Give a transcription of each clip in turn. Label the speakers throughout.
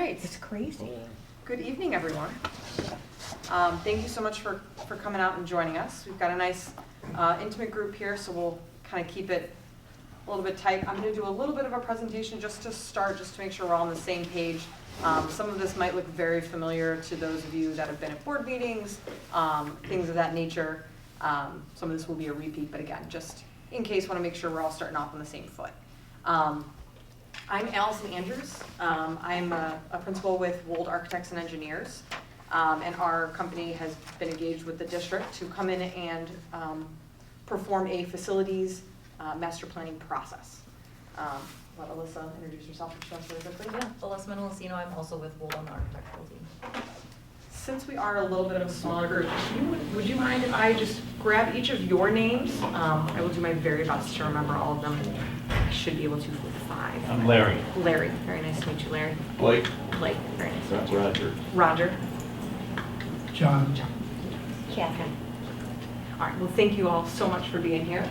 Speaker 1: right.
Speaker 2: It's crazy.
Speaker 1: Good evening, everyone. Thank you so much for coming out and joining us. We've got a nice intimate group here, so we'll kind of keep it a little bit tight. I'm going to do a little bit of a presentation just to start, just to make sure we're all on the same page. Some of this might look very familiar to those of you that have been at board meetings, things of that nature. Some of this will be a repeat, but again, just in case, want to make sure we're all starting off on the same foot. I'm Allison Andrews. I'm a principal with Wold Architects and Engineers, and our company has been engaged with the district to come in and perform a facilities master planning process. Let Alyssa introduce herself really quickly.
Speaker 3: Yeah, Alyssa Mendelcino, I'm also with Wold on the architectural team.
Speaker 1: Since we are a little bit of a smaller group, would you mind if I just grab each of your names? I will do my very best to remember all of them. I should be able to for 5.
Speaker 4: I'm Larry.
Speaker 1: Larry, very nice to meet you, Larry.
Speaker 4: Blake.
Speaker 1: Blake, very nice to meet you.
Speaker 4: Roger.
Speaker 1: Roger.
Speaker 2: John.
Speaker 1: Catherine. All right, well, thank you all so much for being here.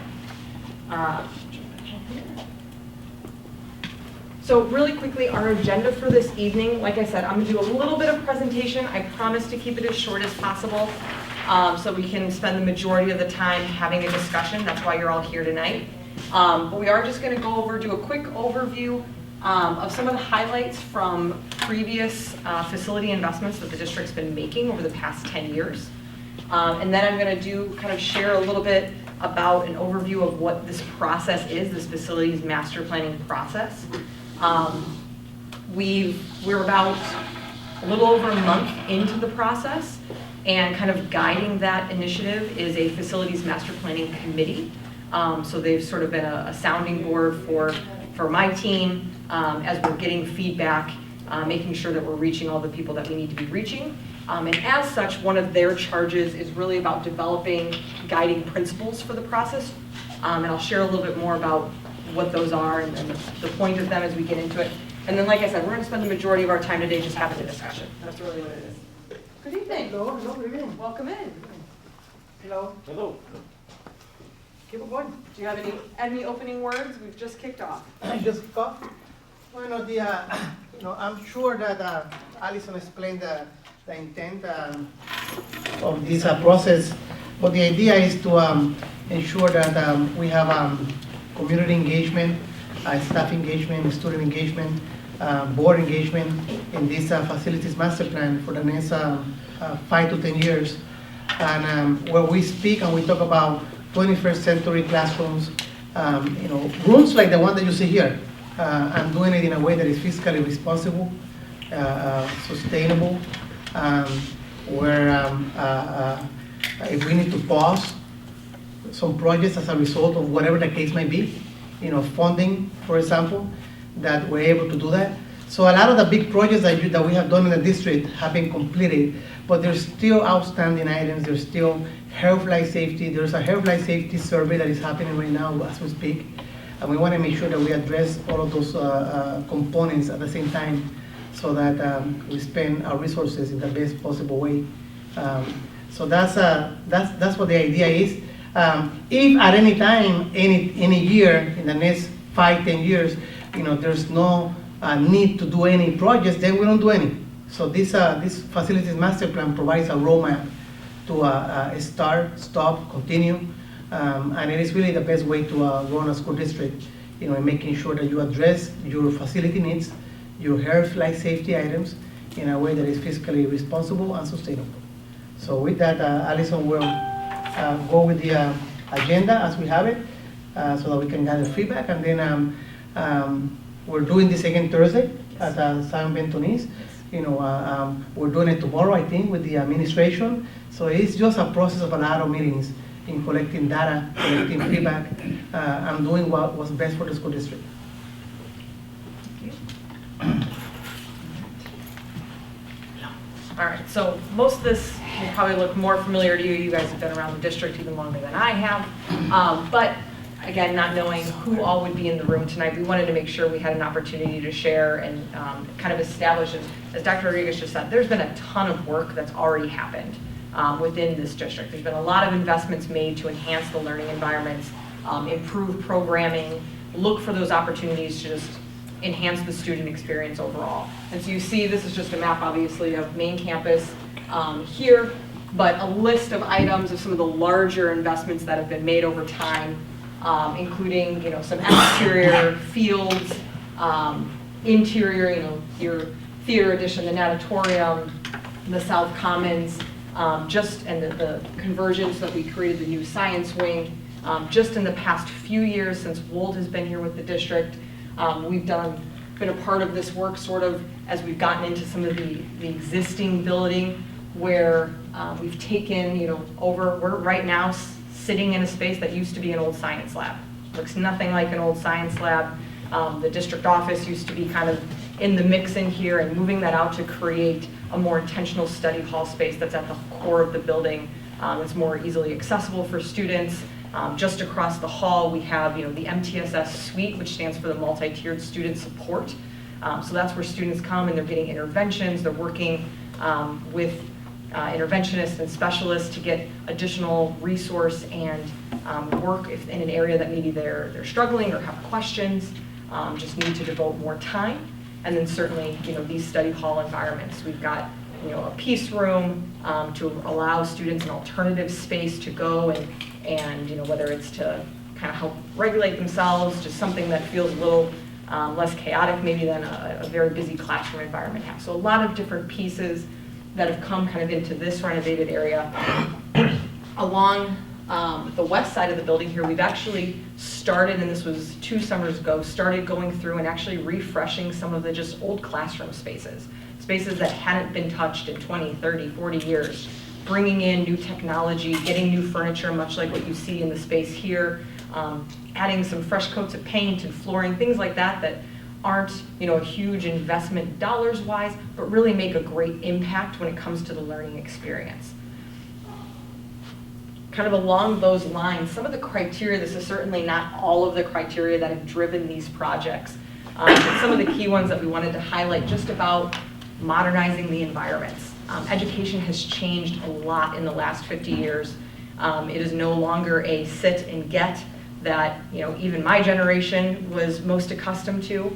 Speaker 1: So really quickly, our agenda for this evening, like I said, I'm gonna do a little bit of presentation. I promise to keep it as short as possible so we can spend the majority of the time having a discussion. That's why you're all here tonight. But we are just gonna go over, do a quick overview of some of the highlights from previous facility investments that the district's been making over the past 10 years. And then I'm gonna kind of share a little bit about an overview of what this process is, this facilities master planning process. We're about a little over a month into the process, and kind of guiding that initiative is a facilities master planning committee. So they've sort of been a sounding board for my team as we're getting feedback, making sure that we're reaching all the people that we need to be reaching. And as such, one of their charges is really about developing guiding principles for the process. And I'll share a little bit more about what those are and the point of them as we get into it. And then, like I said, we're going to spend the majority of our time today just having a discussion. That's really what it is. Good evening.
Speaker 2: Hello, good evening.
Speaker 1: Welcome in.
Speaker 2: Hello.
Speaker 4: Hello.
Speaker 2: Keep it going.
Speaker 1: Do you have any opening words? We've just kicked off.
Speaker 2: Just go. Well, I'm sure that Alison explained the intent of this process, but the idea is to ensure that we have community engagement, staff engagement, student engagement, board engagement in this facilities master plan for the next 5 to 10 years. And where we speak and we talk about 21st century classrooms, rooms like the one that you see here, and doing it in a way that is fiscally responsible, sustainable, where if we need to pause some projects as a result of whatever the case may be, funding, for example, that we're able to do that. So a lot of the big projects that we have done in the district have been completed, but there's still outstanding items. There's still health, life safety. There's a health, life safety survey that is happening right now as we speak, and we want to make sure that we address all of those components at the same time, so that we spend our resources in the best possible way. So that's what the idea is. If at any time, any year in the next 5, 10 years, there's no need to do any projects, then we don't do any. So this facilities master plan provides a roadmap to start, stop, continue, and it is really the best way to run a school district. In making sure that you address your facility needs, your health, life safety items in a way that is fiscally responsible and sustainable. So with that, Alison will go with the agenda as we have it, so that we can gather feedback, and then we're doing this again Thursday at San Bentonese. We're doing it tomorrow, I think, with the administration. So it's just a process of a lot of meetings in collecting data, collecting feedback, and doing what's best for the school district.
Speaker 1: All right, so most of this will probably look more familiar to you. You guys have been around the district even longer than I have. But again, not knowing who all would be in the room tonight, we wanted to make sure we had an opportunity to share and kind of establish, as Dr. Rodriguez just said, there's been a ton of work that's already happened within this district. There's been a lot of investments made to enhance the learning environments, improve programming, look for those opportunities to just enhance the student experience overall. And so you see, this is just a map, obviously, of main campus here, but a list of items of some of the larger investments that have been made over time, including, some exterior fields, interior, your theater addition, the natatorium, the South Commons, and the conversions that we created, the new science wing. Just in the past few years since Wold has been here with the district, we've been a part of this work sort of as we've gotten into some of the existing building where we've taken, we're right now sitting in a space that used to be an old science lab. Looks nothing like an old science lab. The district office used to be kind of in the mix in here, and moving that out to create a more intentional study hall space that's at the core of the building. It's more easily accessible for students. Just across the hall, we have the MTSS suite, which stands for the multi-tiered student support. So that's where students come and they're getting interventions. They're working with interventionists and specialists to get additional resource and work if in an area that maybe they're struggling or have questions, just need to devote more time. And then certainly, these study hall environments. We've got, a peace room to allow students an alternative space to go and whether it's to kind of help regulate themselves, just something that feels a little less chaotic maybe than a very busy classroom environment has. So a lot of different pieces that have come kind of into this renovated area. Along the west side of the building here, we've actually started, and this was 2 summers ago, started going through and actually refreshing some of the just old classroom spaces that hadn't been touched in 20, 30, 40 years, bringing in new technology, getting new furniture, much like what you see in the space here, adding some fresh coats of paint and flooring, things like that aren't a huge investment dollars-wise, but really make a great impact when it comes to the learning experience. Kind of along those lines, some of the criteria, this is certainly not all of the criteria that have driven these projects, but some of the key ones that we wanted to highlight just about modernizing the environments. Education has changed a lot in the last 50 years. It is no longer a sit and get that even my generation was most accustomed to.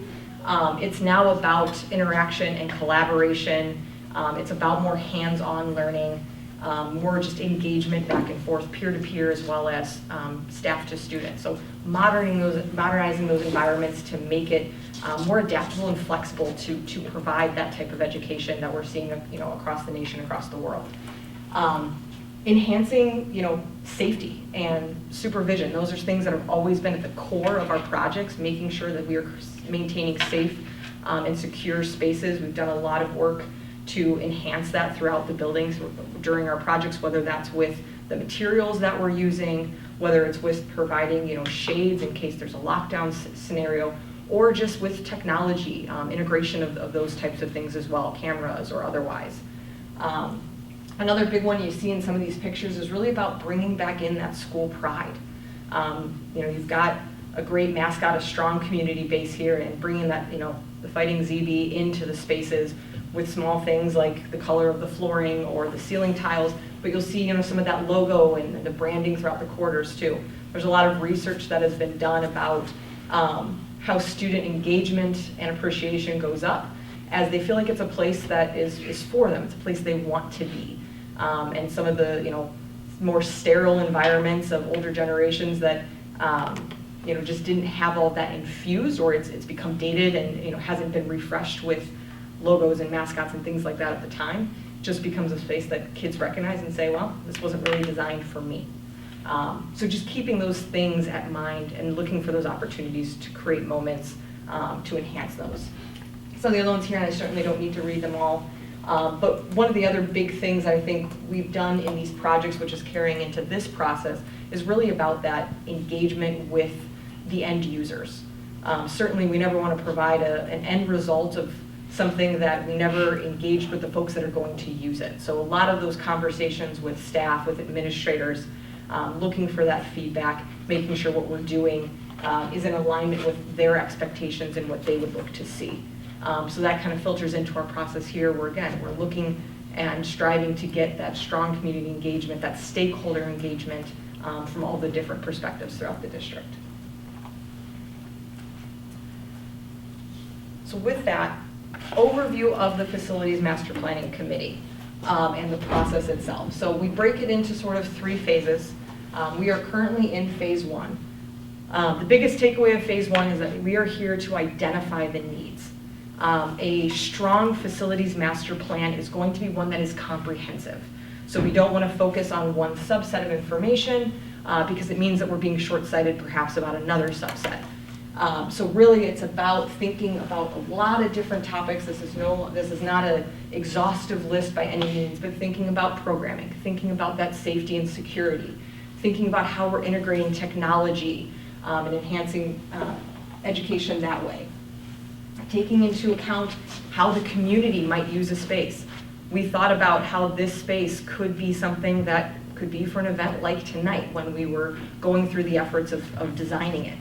Speaker 1: It's now about interaction and collaboration. It's about more hands-on learning, more just engagement back and forth, peer-to-peer, as well as staff to students. So modernizing those environments to make it more adaptable and flexible to provide that type of education that we're seeing across the nation, across the world. Enhancing safety and supervision. Those are things that have always been at the core of our projects, making sure that we are maintaining safe and secure spaces. We've done a lot of work to enhance that throughout the buildings during our projects, whether that's with the materials that we're using, whether it's with providing shades in case there's a lockdown scenario, or just with technology, integration of those types of things as well, cameras or otherwise. Another big one you see in some of these pictures is really about bringing back in that school pride. You've got a great mascot, a strong community base here, and bringing that, the Fighting ZB into the spaces with small things like the color of the flooring or the ceiling tiles, but you'll see, some of that logo and the branding throughout the corridors too. There's a lot of research that has been done about how student engagement and appreciation goes up as they feel like it's a place that is for them. It's a place they want to be. And some of the, more sterile environments of older generations that, just didn't have all that infused, or it's become dated and, hasn't been refreshed with logos and mascots and things like that at the time, just becomes a space that kids recognize and say, well, this wasn't really designed for me. So just keeping those things at mind and looking for those opportunities to create moments to enhance those. Some of the other ones here, and I certainly don't need to read them all, but one of the other big things I think we've done in these projects, which is carrying into this process, is really about that engagement with the end users. Certainly we never want to provide an end result of something that we never engaged with the folks that are going to use it. So a lot of those conversations with staff, with administrators, looking for that feedback, making sure what we're doing is in alignment with their expectations and what they would look to see. So that kind of filters into our process here where, again, we're looking and striving to get that strong community engagement, that stakeholder engagement from all the different perspectives throughout the district. So with that, overview of the Facilities Master Planning Committee and the process itself. So we break it into sort of 3 phases. We are currently in phase 1. The biggest takeaway of phase 1 is that we are here to identify the needs. A strong facilities master plan is going to be one that is comprehensive. So we don't want to focus on one subset of information because it means that we're being short-sighted perhaps about another subset. So really it's about thinking about a lot of different topics. This is not an exhaustive list by any means, but thinking about programming, thinking about that safety and security, thinking about how we're integrating technology and enhancing education that way. Taking into account how the community might use a space. We thought about how this space could be something that could be for an event like tonight when we were going through the efforts of designing it.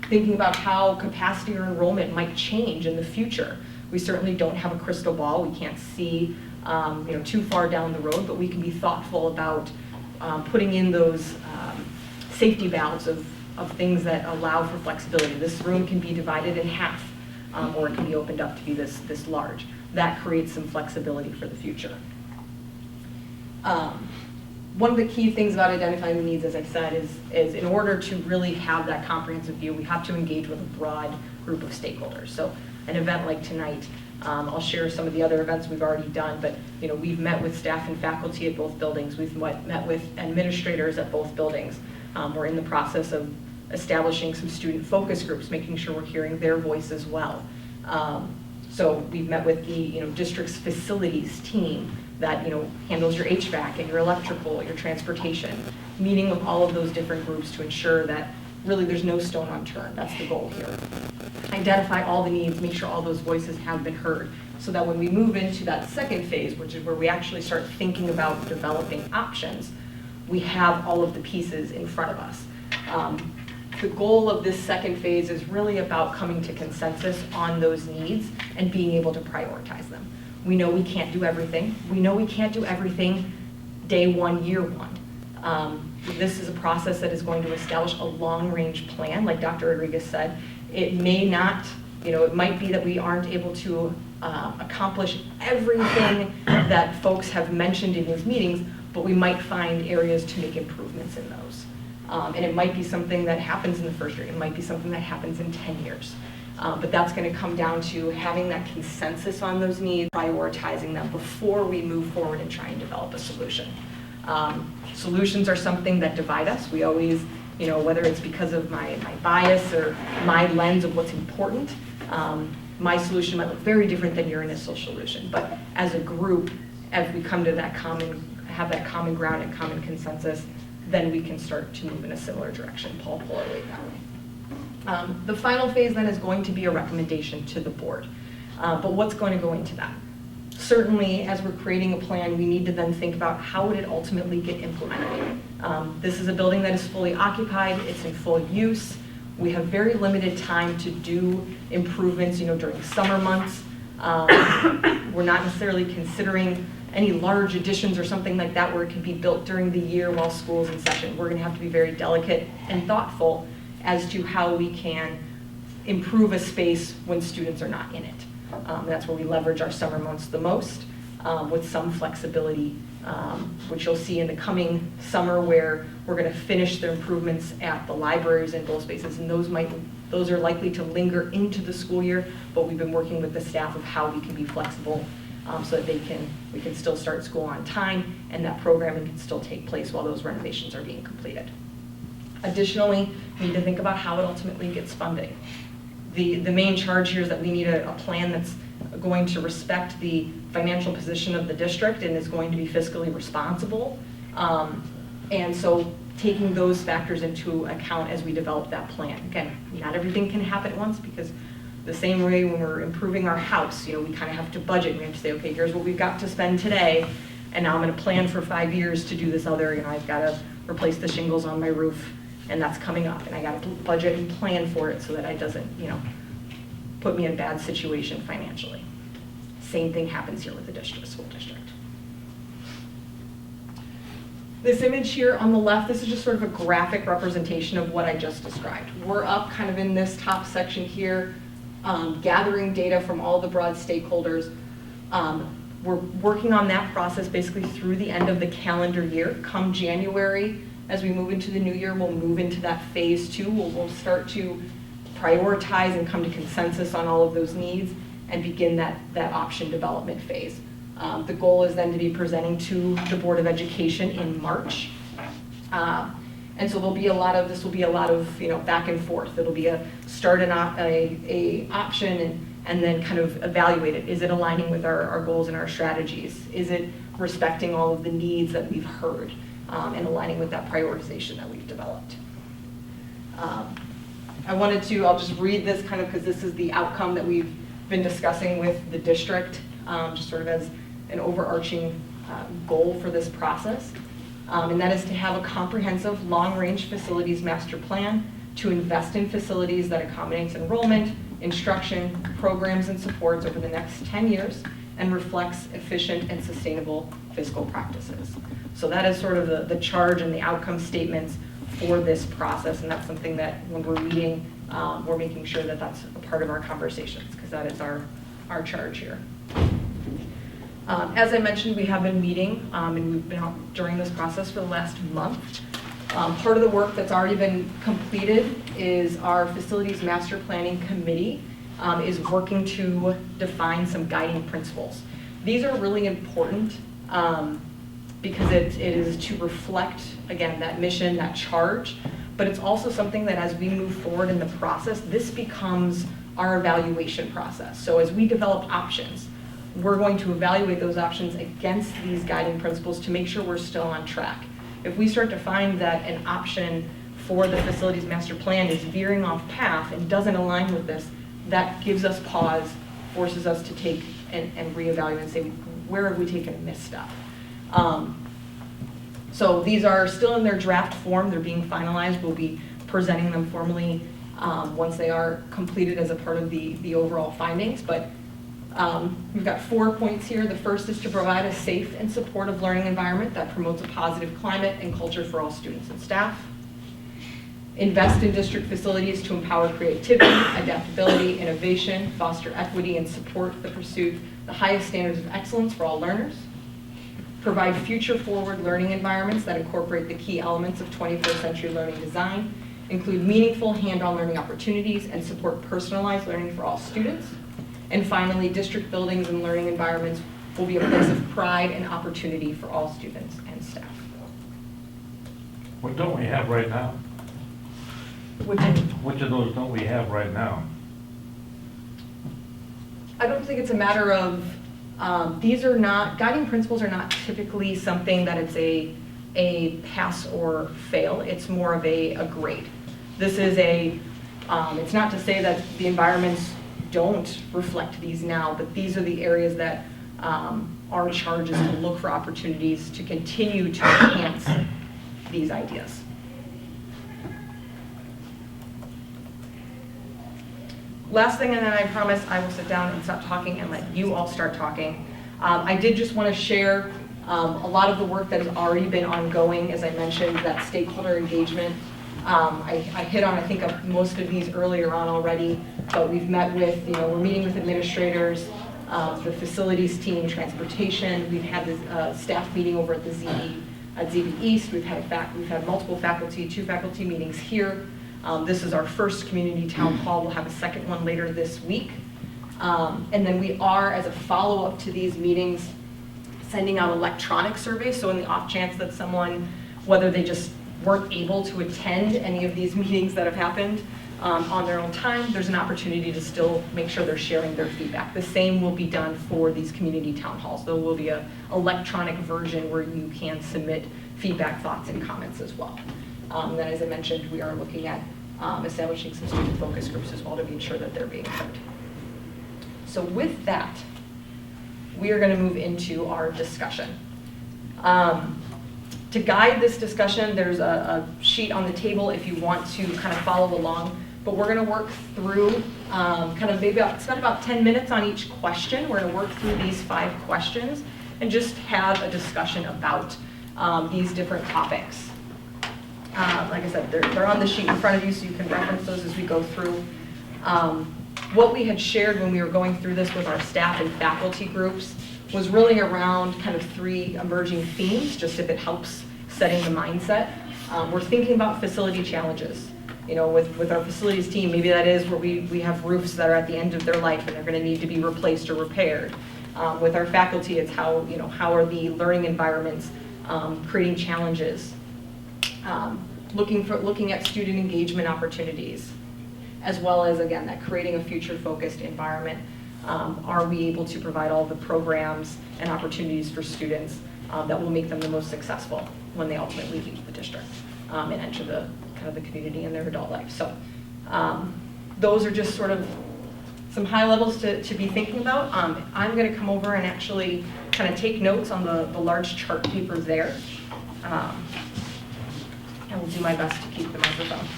Speaker 1: Thinking about how capacity or enrollment might change in the future. We certainly don't have a crystal ball. We can't see too far down the road, but we can be thoughtful about putting in those safety valves of things that allow for flexibility. This room can be divided in half, or it can be opened up to be this large. That creates some flexibility for the future. One of the key things about identifying the needs, as I said, is in order to really have that comprehensive view, we have to engage with a broad group of stakeholders. So an event like tonight, I'll share some of the other events we've already done, but we've met with staff and faculty at both buildings. We've met with administrators at both buildings. We're in the process of establishing some student focus groups, making sure we're hearing their voice as well. So we've met with the district's facilities team that handles your HVAC and your electrical, your transportation, meeting with all of those different groups to ensure that really there's no stone unturned. That's the goal here. Identify all the needs, make sure all those voices have been heard, so that when we move into that second phase, which is where we actually start thinking about developing options, we have all of the pieces in front of us. The goal of this second phase is really about coming to consensus on those needs and being able to prioritize them. We know we can't do everything. We know we can't do everything day 1, year 1. This is a process that is going to establish a long-range plan, like Dr. Rodriguez said. It may not, it might be that we aren't able to accomplish everything that folks have mentioned in these meetings, but we might find areas to make improvements in those. And it might be something that happens in the first year. It might be something that happens in 10 years. But that's going to come down to having that consensus on those needs, prioritizing them before we move forward and try and develop a solution. Solutions are something that divide us. We always, whether it's because of my bias or my lens of what's important, my solution might look very different than your initial solution. But as a group, as we come to have that common ground and common consensus, then we can start to move in a similar direction. Paul, pull our weight that way. The final phase then is going to be a recommendation to the board. But what's going to go into that? Certainly, as we're creating a plan, we need to then think about how would it ultimately get implemented. This is a building that is fully occupied, it's in full use. We have very limited time to do improvements, during summer months. We're not necessarily considering any large additions or something like that where it can be built during the year while school's in session. We're going to have to be very delicate and thoughtful as to how we can improve a space when students are not in it. That's where we leverage our summer months the most, with some flexibility, which you'll see in the coming summer, where we're going to finish the improvements at the libraries and both spaces, and those are likely to linger into the school year, but we've been working with the staff of how we can be flexible so that we can still start school on time, and that programming can still take place while those renovations are being completed. Additionally, we need to think about how it ultimately gets funding. The main charge here is that we need a plan that's going to respect the financial position of the district and is going to be fiscally responsible. And so taking those factors into account as we develop that plan. Again, not everything can happen at once, because the same way when we're improving our house, we kind of have to budget. We have to say, okay, here's what we've got to spend today, and now I'm going to plan for 5 years to do this other. I've got to replace the shingles on my roof, and that's coming up, and I got to budget and plan for it so that it doesn't, put me in a bad situation financially. Same thing happens here with the school district. This image here on the left, this is just sort of a graphic representation of what I just described. We're up kind of in this top section here. gathering data from all the broad stakeholders. We're working on that process basically through the end of the calendar year. Come January, as we move into the new year, we'll move into that phase 2. We'll start to prioritize and come to consensus on all of those needs and begin that option development phase. The goal is then to be presenting to the Board of Education in March. And so this will be a lot of back and forth. It'll be a start an option and then kind of evaluate it. Is it aligning with our goals and our strategies? Is it respecting all of the needs that we've heard and aligning with that prioritization that we've developed? I'll just read this kind of because this is the outcome that we've been discussing with the district, just sort of as an overarching goal for this process. And that is to have a comprehensive long-range facilities master plan to invest in facilities that accommodates enrollment, instruction, programs, and supports over the next 10 years and reflects efficient and sustainable fiscal practices. So that is sort of the charge and the outcome statements for this process, and that's something that when we're meeting, we're making sure that that's a part of our conversations, because that is our charge here. As I mentioned, we have been meeting, and we've been out during this process for the last month. Part of the work that's already been completed is our Facilities Master Planning Committee is working to define some guiding principles. These are really important because it is to reflect, again, that mission, that charge, but it's also something that as we move forward in the process, this becomes our evaluation process. So as we develop options, we're going to evaluate those options against these guiding principles to make sure we're still on track. If we start to find that an option for the facilities master plan is veering off path and doesn't align with this, that gives us pause, forces us to take and reevaluate and say, where have we taken a misstep? So these are still in their draft form. They're being finalized. We'll be presenting them formally once they are completed as a part of the overall findings. But we've got 4 points here. The first is to provide a safe and supportive learning environment that promotes a positive climate and culture for all students and staff. Invest in district facilities to empower creativity, adaptability, innovation, foster equity, and support the pursuit of the highest standards of excellence for all learners. Provide future-forward learning environments that incorporate the key elements of 21st century learning design, include meaningful hand-on learning opportunities, and support personalized learning for all students. And finally, district buildings and learning environments will be a place of pride and opportunity for all students and staff.
Speaker 4: What don't we have right now? Which of those don't we have right now?
Speaker 1: I don't think it's a matter of, these are not, guiding principles are not typically something that it's a pass or fail. It's more of a grade. This is it's not to say that the environments don't reflect these now, but these are the areas that our charge is to look for opportunities to continue to enhance these ideas. Last thing, and then I promise I will sit down and stop talking and let you all start talking. I did just want to share a lot of the work that has already been ongoing, as I mentioned, that stakeholder engagement. I hit on, I think, most of these earlier on already, but we've met with, we're meeting with administrators, the facilities team, transportation. We've had this staff meeting over at the ZB East. We've had multiple faculty, 2 faculty meetings here. This is our first community town hall. We'll have a second one later this week. And then we are, as a follow-up to these meetings, sending out electronic surveys. So in the off chance that someone, whether they just weren't able to attend any of these meetings that have happened on their own time, there's an opportunity to still make sure they're sharing their feedback. The same will be done for these community town halls. There will be an electronic version where you can submit feedback, thoughts, and comments as well. Then, as I mentioned, we are looking at establishing some student focus groups as well to ensure that they're being heard. So with that, we are going to move into our discussion. To guide this discussion, there's a sheet on the table if you want to kind of follow along, but we're going to work through spend about 10 minutes on each question. We're going to work through these 5 questions and just have a discussion about these different topics. Like I said, they're on the sheet in front of you, so you can reference those as we go through. what we had shared when we were going through this with our staff and faculty groups was really around kind of 3 emerging themes, just if it helps setting the mindset. We're thinking about facility challenges. With our facilities team, maybe that is where we have roofs that are at the end of their life and they're going to need to be replaced or repaired. With our faculty, it's how are the learning environments creating challenges. Looking at student engagement opportunities, as well as, again, that creating a future-focused environment. Are we able to provide all the programs and opportunities for students that will make them the most successful when they ultimately leave the district and enter the community in their adult life? So those are just sort of some high levels to be thinking about. I'm going to come over and actually kind of take notes on the large chart papers there. I will do my best to keep the microphone.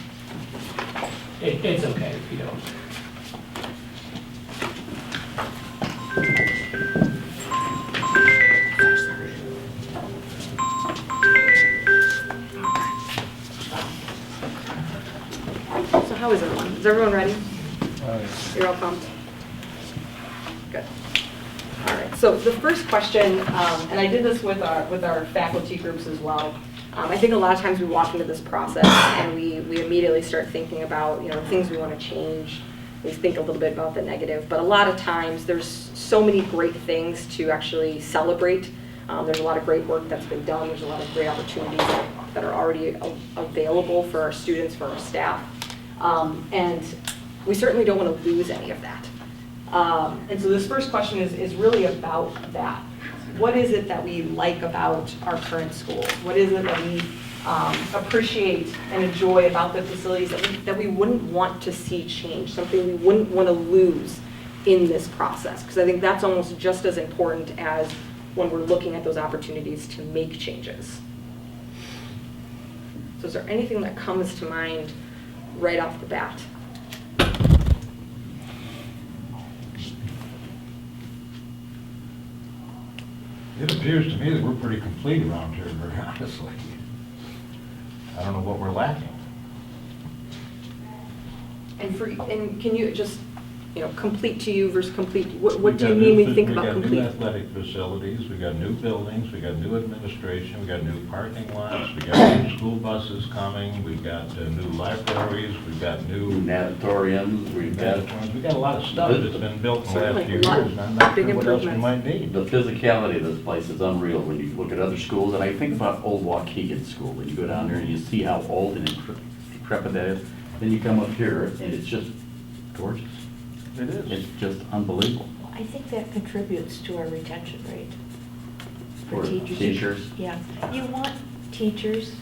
Speaker 5: It's okay if you don't.
Speaker 1: So how is everyone? Is everyone ready? You're all pumped? Good. All right, so the first question, and I did this with our faculty groups as well. I think a lot of times we walk into this process and we immediately start thinking about things we want to change. We think a little bit about the negative, but a lot of times there's so many great things to actually celebrate. There's a lot of great work that's been done. There's a lot of great opportunities that are already available for our students, for our staff. And we certainly don't want to lose any of that. And so this first question is really about that. What is it that we like about our current schools? What is it that we appreciate and enjoy about the facilities that we wouldn't want to see change, something we wouldn't want to lose in this process? Because I think that's almost just as important as when we're looking at those opportunities to make changes. So is there anything that comes to mind right off the bat?
Speaker 4: It appears to me that we're pretty complete around here, very honestly. I don't know what we're lacking.
Speaker 1: And can you just, complete to you versus complete, what do you mean when you think about complete?
Speaker 4: We got new athletic facilities, we got new buildings, we got new administration, we got new parking lots, we got new school buses coming, we've got new libraries, we've got new
Speaker 6: natatoriums, we've got
Speaker 4: we got a lot of stuff that's been built in the last few
Speaker 1: Certainly,
Speaker 4: years, and I'm not
Speaker 1: big
Speaker 4: sure what else we
Speaker 1: improvements.
Speaker 4: might need.
Speaker 6: the physicality of this place is unreal when you look at other schools. And I think about old Waukegan School, when you go down there and you see how old and decrepit that is. Then you come up here and it's just gorgeous.
Speaker 4: It is.
Speaker 6: It's just unbelievable.
Speaker 7: I think that contributes to our retention rate.
Speaker 6: For teachers.
Speaker 7: Yeah, you want teachers.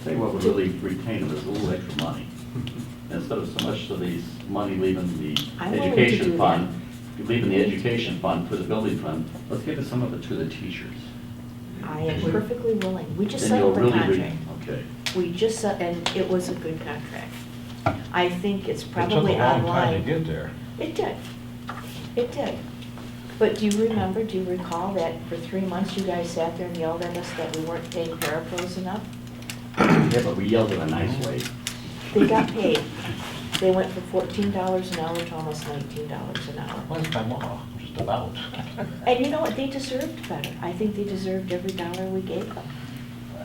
Speaker 6: Tell you what would really retain them is a little extra money. Instead of so much of these money leaving the
Speaker 7: I'm willing to
Speaker 6: education
Speaker 7: do
Speaker 6: fund, leaving the education fund for the building fund, let's give some of it to the teachers.
Speaker 7: I am perfectly willing. We just
Speaker 6: Then you'll
Speaker 7: settled the
Speaker 6: really
Speaker 7: contract.
Speaker 6: Okay.
Speaker 7: We just, and it was a good contract. I think it's
Speaker 4: It took a
Speaker 7: probably
Speaker 4: long time to
Speaker 7: online.
Speaker 4: get there.
Speaker 7: It did. It did. But do you recall that for 3 months you guys sat there and yelled at us that we weren't paying parapros enough?
Speaker 6: Yeah, but we yelled in a nice way.
Speaker 7: They got paid. They went from $14 an hour to almost $19 an hour.
Speaker 4: Last time off, just about.
Speaker 7: And you know what? They deserved better. I think they deserved every dollar we gave them.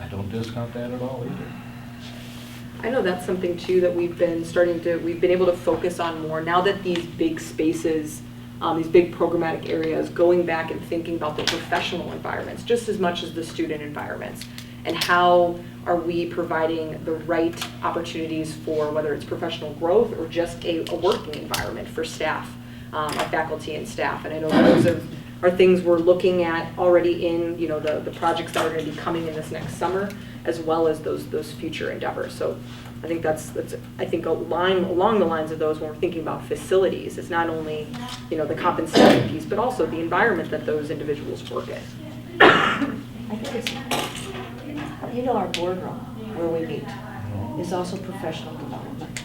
Speaker 4: I don't discount that at all either.
Speaker 1: I know that's something too that we've been able to focus on more now that these big spaces, these big programmatic areas, going back and thinking about the professional environments just as much as the student environments, and how are we providing the right opportunities for whether it's professional growth or just a working environment for staff, our faculty and staff. And I know those are things we're looking at already in the projects that are going to be coming in this next summer, as well as those future endeavors. So I think that's I think along the lines of those when we're thinking about facilities. It's not only the compensation piece, but also the environment that those individuals work in.
Speaker 7: I think it's, our boardroom where we meet is also professional development.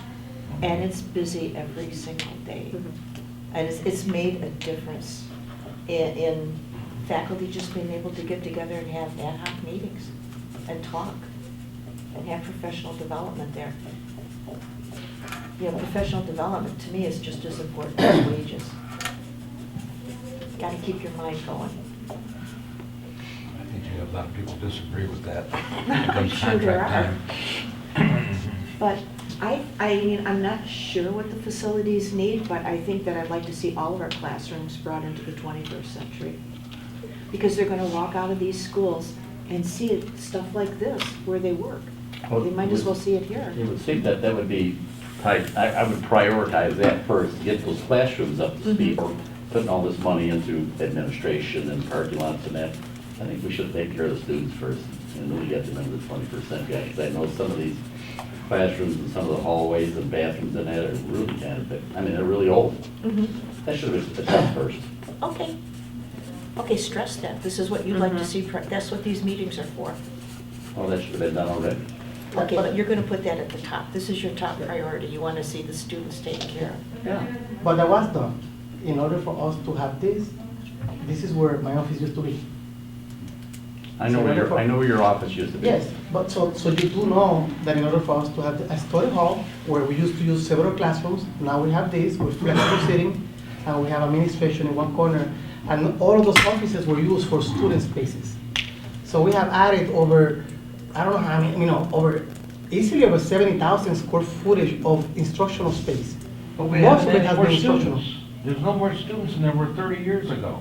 Speaker 7: And it's busy every single day. And it's made a difference in faculty just being able to get together and have ad hoc meetings and talk and have professional development there. you know, professional development to me is just as important as wages. Got to keep your mind going.
Speaker 8: I think you have a lot of people disagree with that.
Speaker 7: I'm
Speaker 8: Comes
Speaker 7: sure there
Speaker 8: contract
Speaker 7: are.
Speaker 8: time.
Speaker 7: But I mean, I'm not sure what the facilities need, but I think that I'd like to see all of our classrooms brought into the 21st century. Because they're gonna walk out of these schools and see it, stuff like this, where they work.
Speaker 6: Well,
Speaker 7: They might as well see it here.
Speaker 6: It would seem that that would be, I would prioritize that first, get those classrooms up to speed, or putting all this money into administration and parking lots and that. I think we should take care of the students first, and really get them into the 21st century. Because I know some of these classrooms and some of the hallways and bathrooms and that are really kind of, I mean, they're really old.
Speaker 7: Mhm.
Speaker 6: That should have been addressed first.
Speaker 7: Okay. Okay, stress that. This is what you'd like to see, that's what these meetings are for.
Speaker 6: Well, that should have been done already.
Speaker 7: Okay, but you're gonna put that at the top. This is your top priority. You wanna see the students taken care of.
Speaker 2: Yeah, but that was done. In order for us to have this is where my office used to be.
Speaker 6: I know where your office used to be.
Speaker 2: Yes, but so you do know that in order for us to have a study hall where we used to use several classrooms, now we have this with flexible seating, and we have administration in one corner, and all of those offices were used for student spaces. So we have added over, I don't know how many, easily over 70,000 square footage of instructional space.
Speaker 4: But we
Speaker 2: Most
Speaker 4: have
Speaker 2: of it has
Speaker 4: more
Speaker 2: been instructional.
Speaker 4: students. There's no more students than there were 30 years ago.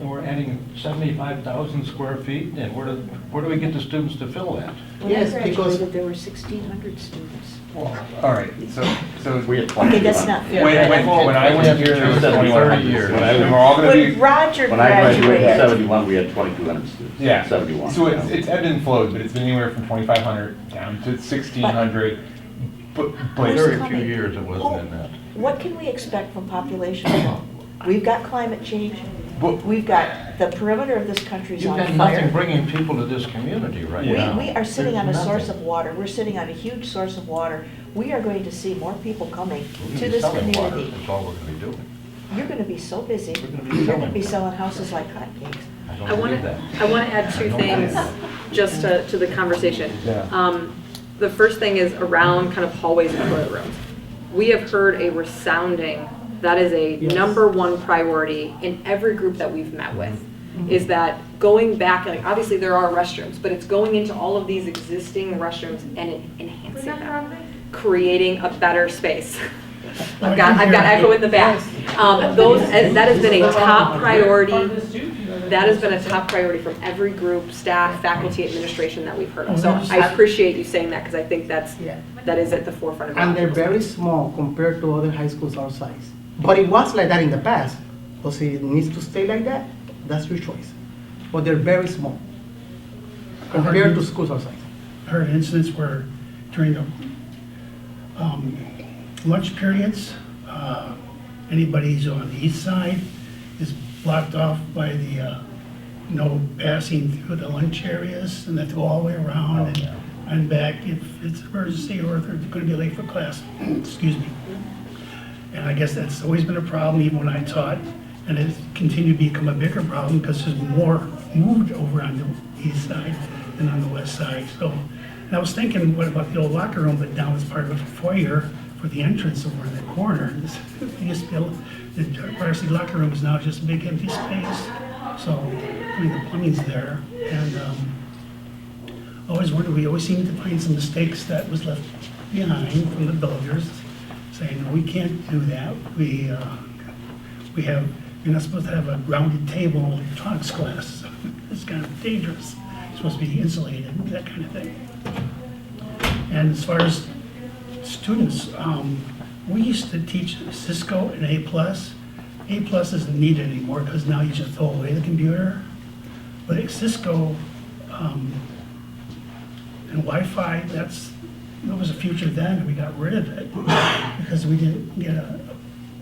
Speaker 4: And we're adding 75,000 square feet, and where do we get the students to fill that?
Speaker 7: When I
Speaker 2: Yes, because-
Speaker 7: graduated, there were 1,600 students.
Speaker 8: All right, so
Speaker 6: We had
Speaker 7: Okay, that's not fair.
Speaker 8: when I went here, it was
Speaker 6: 30
Speaker 8: years.
Speaker 6: years.
Speaker 8: And we're all gonna
Speaker 7: When
Speaker 8: be,
Speaker 7: Roger
Speaker 6: When I graduated in
Speaker 7: graduated,
Speaker 6: 71, we had 2,200 students.
Speaker 8: yeah.
Speaker 6: 71.
Speaker 8: So it's ebbed and flowed, but it's been anywhere from 2,500 down to 1,600. But
Speaker 7: Who's
Speaker 4: Very
Speaker 7: coming?
Speaker 4: few years it wasn't in that.
Speaker 7: what can we expect from population growth? We've got climate change,
Speaker 8: But-
Speaker 7: we've got, the perimeter of this country's
Speaker 4: You've
Speaker 7: on
Speaker 4: got nothing
Speaker 7: fire.
Speaker 4: bringing people to this community right now.
Speaker 7: We are sitting on a
Speaker 4: There's
Speaker 7: source
Speaker 4: nothing.
Speaker 7: of water, we're sitting on a huge source of water. We are going to see more people coming
Speaker 4: We're gonna
Speaker 7: to
Speaker 4: be
Speaker 7: this
Speaker 4: selling water.
Speaker 7: community.
Speaker 4: That's all we're gonna be doing.
Speaker 7: You're gonna be so busy,
Speaker 4: We're gonna be
Speaker 7: you're gonna
Speaker 4: selling
Speaker 7: be
Speaker 4: water.
Speaker 7: selling houses like hotcakes.
Speaker 4: I
Speaker 1: I
Speaker 4: don't
Speaker 1: want
Speaker 4: believe
Speaker 1: to,
Speaker 4: that.
Speaker 1: I want to add two
Speaker 4: I don't
Speaker 1: things
Speaker 4: believe
Speaker 1: just to the conversation.
Speaker 8: Yeah.
Speaker 1: The first thing is around kind of hallways and toilet rooms. We have heard a resounding, that is a
Speaker 2: Yes.
Speaker 1: number one priority in every group that we've met with, is that going back, like obviously there are restrooms, but it's going into all of these existing restrooms and enhancing them, creating a better space. I've got echo in the back. That has been a top priority. That has been a top priority from every group, staff, faculty, administration that we've heard of. So I appreciate you saying that because I think
Speaker 2: Yeah.
Speaker 1: that is at the forefront of
Speaker 2: And they're
Speaker 1: everyone's
Speaker 2: very
Speaker 1: mind.
Speaker 2: small compared to other high schools our size. But it was like that in the past. But see, it needs to stay like that, that's your choice. But they're very small compared to schools our size.
Speaker 9: Heard incidents where during the lunch periods, anybody who's on the east side is blocked off by the no passing through the lunch areas, and they have to go all the way around and back if it's an emergency or if they're going to be late for class. Excuse me. And I guess that's always been a problem, even when I taught, and it's continued to become a bigger problem because there's more moved over on the east side than on the west side. So, and I was thinking, what about the old locker room, but now it's part of a foyer for the entrance over in the corner. It used to be, the varsity locker room is now just a big empty space. So, I mean, the plumbing's there, and I always wondered, we always seem to find some mistakes that was left behind from the builders, saying, no, we can't do that. You're not supposed to have a grounded table in electronics class. It's kind of dangerous. It's supposed to be insulated, that kind of thing. And as far as students, we used to teach Cisco and A+. A+ isn't needed anymore because now you just throw away the computer. But at Cisco and Wi-Fi, there was a future then, and we got rid of it because we didn't get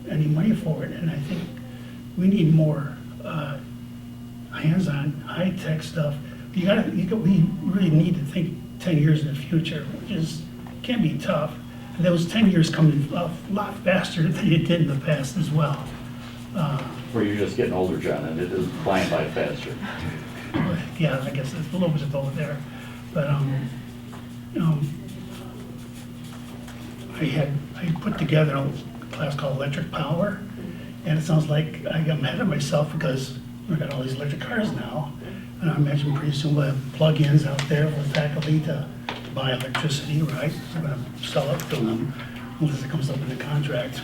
Speaker 9: any money for it. And I think we need more hands-on, high-tech stuff. We really need to think 10 years in the future, which can be tough. And those 10 years coming a lot faster than it did in the past as well.
Speaker 6: Where you're just getting older, John, and it is flying by faster.
Speaker 9: Yeah, I guess there's a little bit of both there. But I put together a class called Electric Power, and it sounds like I'm ahead of myself because we've got all these electric cars now, and I imagine pretty soon we'll have plug-ins out there for faculty to buy electricity, right? We're gonna sell it to them, unless it comes up in the contract.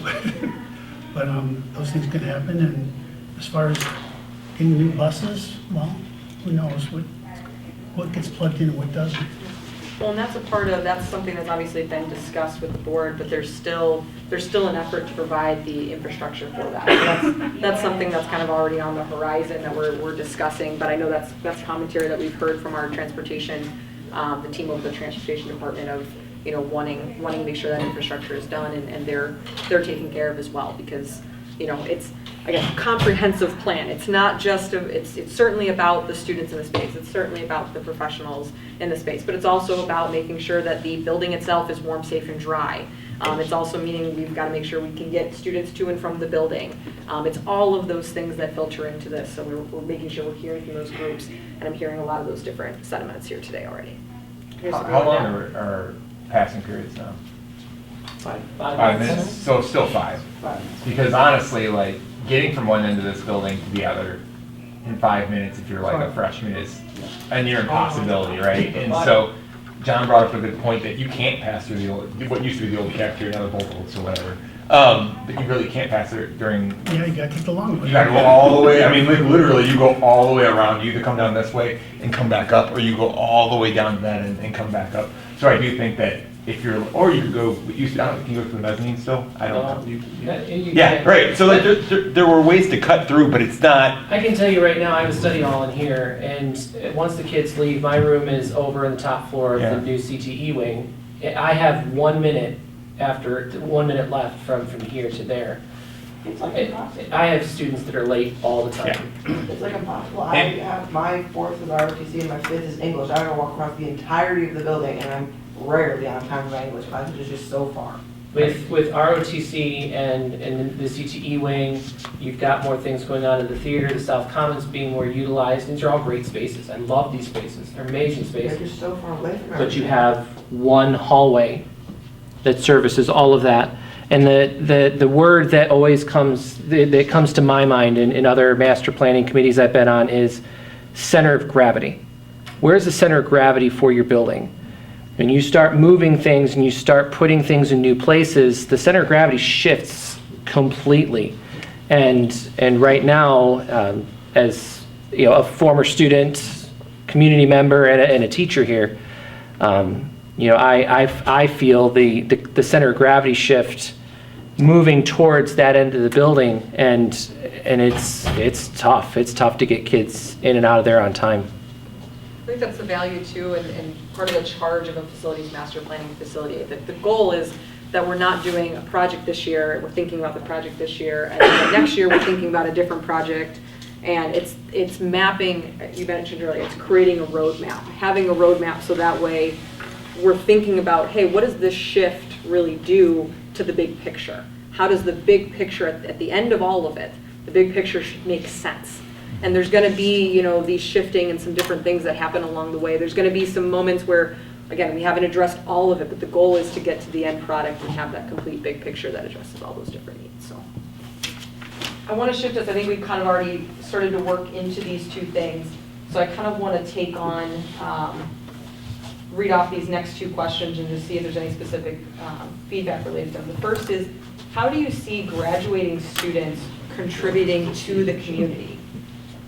Speaker 9: But those things can happen, and as far as getting new buses, well, who knows what gets plugged in and what doesn't.
Speaker 1: Well, and that's something that's obviously been discussed with the board, but there's still an effort to provide the infrastructure for that. So that's something that's kind of already on the horizon that we're discussing, but I know that's commentary that we've heard from our transportation, the team of the transportation department of, wanting to make sure that infrastructure is done and they're taken care of as well, because, it's, again, a comprehensive plan. It's not just, it's certainly about the students in the space. It's certainly about the professionals in the space, but it's also about making sure that the building itself is warm, safe, and dry. It's also meaning we've got to make sure we can get students to and from the building. It's all of those things that filter into this, so we're making sure we're hearing from those groups, and I'm hearing a lot of those different sentiments here today already.
Speaker 8: How long are passing periods now?
Speaker 5: 5
Speaker 8: 5 minutes, so still 5. Because honestly, like, getting from one end of this building to the other in 5 minutes, if you're like a freshman, is a near impossibility, right? And so, John brought up a good point that you can't pass through what used to be the old cafeteria, now the Bolts or whatever. But you really can't pass it during.
Speaker 9: Yeah, you gotta take the long way.
Speaker 8: You gotta go all the way. I mean, like literally, you go all the way around. You either come down this way and come back up, or you go all the way down to that and come back up. So I do think that if you're, or you could go. I don't know, can you go to the mezzanine still? I don't know. Yeah, right. So like, there were ways to cut through, but it's not.
Speaker 5: I can tell you right now, I have a study hall in here, and once the kids leave, my room is over in the top floor of the new CTE wing. I have 1 minute after 1 minute left from here to there.
Speaker 10: It's like impossible.
Speaker 5: I have students that are late all the time.
Speaker 10: It's like impossible. I have my 4th is ROTC and my 5th is English. I gotta walk across the entirety of the building, and I'm rarely on time for my English class, which is just so far.
Speaker 5: With ROTC and the CTE wing, you've got more things going on in the theater, the South Commons being more utilized. These are all great spaces. I love these spaces. They're amazing spaces.
Speaker 10: They're just so far away from
Speaker 5: But you
Speaker 10: everything.
Speaker 5: have one hallway that services all of that. And the word that always comes to my mind in other master planning committees I've been on is center of gravity. Where's the center of gravity for your building? When you start moving things and you start putting things in new places, the center of gravity shifts completely. And right now, as a former student, community member, and a teacher here, I feel the center of gravity shift moving towards that end of the building, and it's tough. It's tough to get kids in and out of there on time.
Speaker 1: I think that's the value too, and part of the charge of a facilities master planning facility. The goal is that we're not doing a project this year, we're thinking about the project this year, and then next year we're thinking about a different project, and it's mapping, you mentioned earlier, it's creating a roadmap, having a roadmap so that way we're thinking about, hey, what does this shift really do to the big picture? How does the big picture, at the end of all of it, the big picture should make sense? And there's going to be, these shifting and some different things that happen along the way. There's going to be some moments where, again, we haven't addressed all of it, but the goal is to get to the end product and have that complete big picture that addresses all those different needs. So I want to shift us. I think we've kind of already started to work into these two things. So I kind of want to take on, read off these next two questions and just see if there's any specific feedback related to them. The first is, how do you see graduating students contributing to the community?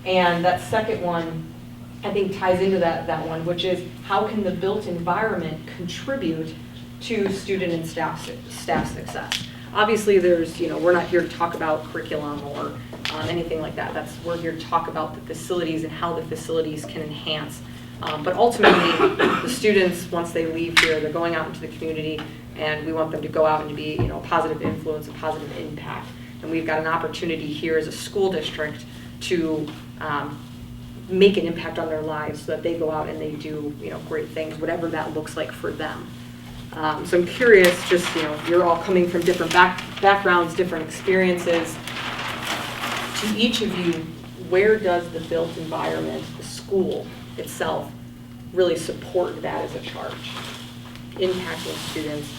Speaker 1: And that second one, I think, ties into that one, which is, how can the built environment contribute to student and staff success? Obviously, there's, we're not here to talk about curriculum or anything like that. We're here to talk about the facilities and how the facilities can enhance. But ultimately, the students, once they leave here, they're going out into the community, and we want them to go out and to be, a positive influence, a positive impact. And we've got an opportunity here as a school district to make an impact on their lives so that they go out and they do, great things, whatever that looks like for them. So I'm curious, just, you're all coming from different backgrounds, different experiences. To each of you, where does the built environment, the school itself, really support that as a charge? Impacting students,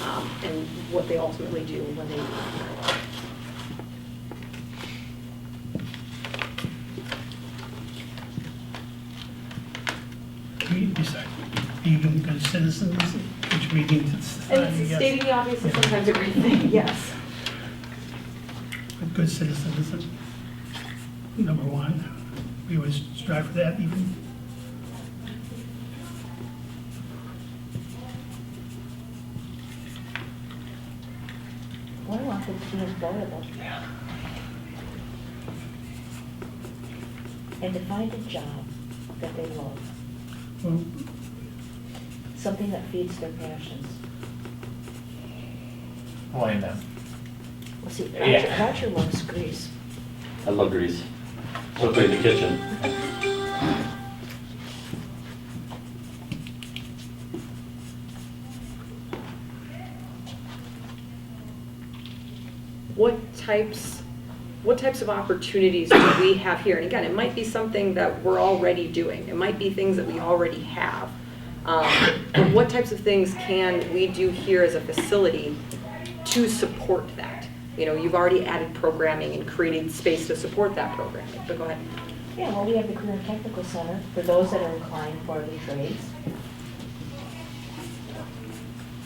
Speaker 11: and what they ultimately do when they leave.
Speaker 9: Besides being good citizens, contributing to
Speaker 11: And
Speaker 9: society,
Speaker 11: it's
Speaker 9: yes.
Speaker 11: stating the obvious is sometimes a great thing, yes.
Speaker 9: But good citizens is number one. We always strive for that even.
Speaker 7: Well, I want them to be employable. And to find a job that they love,
Speaker 9: Well,
Speaker 7: something that feeds their passions.
Speaker 8: Well, I know.
Speaker 7: Well, see,
Speaker 8: Yeah.
Speaker 7: Roger loves Grease.
Speaker 6: I love grease. So in the kitchen.
Speaker 11: What types of opportunities do we have here? And again, it might be something that we're already doing. It might be things that we already have. But what types of things can we do here as a facility to support that? You know, you've already added programming and created space to support that programming, but go ahead.
Speaker 7: Yeah, well, we have the Career and Technical Center for those that are inclined for the trades.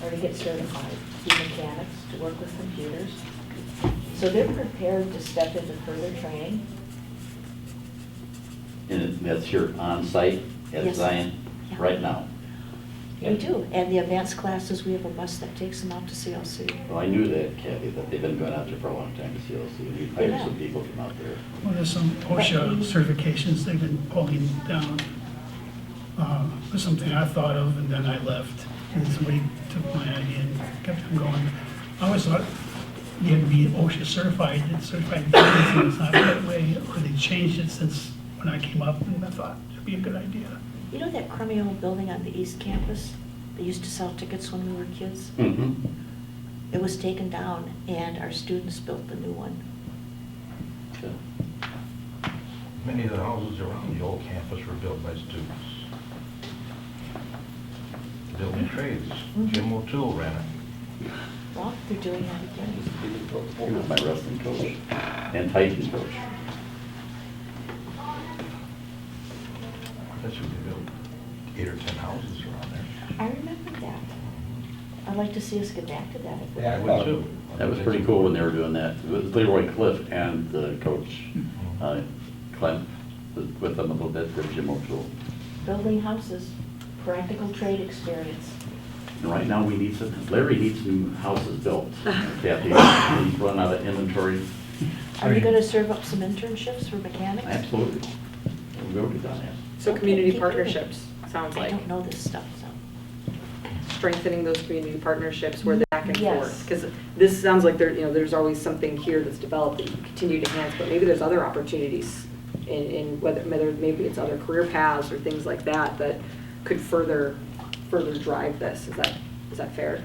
Speaker 7: Or to get certified, to be mechanics, to work with computers. So they're prepared to step into further training.
Speaker 6: And that's here on site at
Speaker 7: Yes.
Speaker 6: Zion
Speaker 7: Yeah.
Speaker 6: right now.
Speaker 7: We do, and the advanced classes, we have a bus that takes them out to CLC.
Speaker 6: Well, I knew that, Kathy, that they've been going out there for a long time to CLC. We've hired some people from out there.
Speaker 9: well, there's some OSHA certifications they've been pulling down. Was something I thought of, and then I left. And somebody took my idea and kept them going. I always thought you had to be OSHA certified, and certified buildings, and it's not that way. Or they changed it since when I came up, and I thought it'd be a good idea.
Speaker 7: You know that crummy old building on the East Campus? They used to sell tickets when we were kids?
Speaker 6: Mm-hmm.
Speaker 7: It was taken down, and our students built the new one.
Speaker 4: Many of the houses around the old campus were built by students. Building trades, Jim O'Toole ran it.
Speaker 7: Well, they're doing that again.
Speaker 6: He was my wrestling coach and Titan coach.
Speaker 4: That's what they built, 8 or 10 houses around there.
Speaker 7: I remember that. I'd like to see us get back to that. if we
Speaker 4: I
Speaker 7: can.
Speaker 4: would too.
Speaker 6: That was pretty cool when they were doing that. It was Leroy Cliff and the coach, Clem, was with them a little bit, for Jim O'Toole.
Speaker 7: Building houses, practical trade experience.
Speaker 6: And right now, we need some, Larry needs new houses built. Kathy, he's run out of inventory.
Speaker 7: Are you gonna serve up some internships for mechanics?
Speaker 6: Absolutely. We've already done that.
Speaker 11: So
Speaker 7: Okay,
Speaker 11: community
Speaker 7: keep doing it.
Speaker 11: partnerships, sounds
Speaker 7: I
Speaker 11: like.
Speaker 7: don't know this stuff, so.
Speaker 11: Strengthening those community partnerships where they're back and
Speaker 7: Yes.
Speaker 11: forth. Because this sounds like there's always something here that's developed that you continue to enhance, but maybe there's other opportunities in whether maybe it's other career paths or things like that that could further drive this. Is that fair?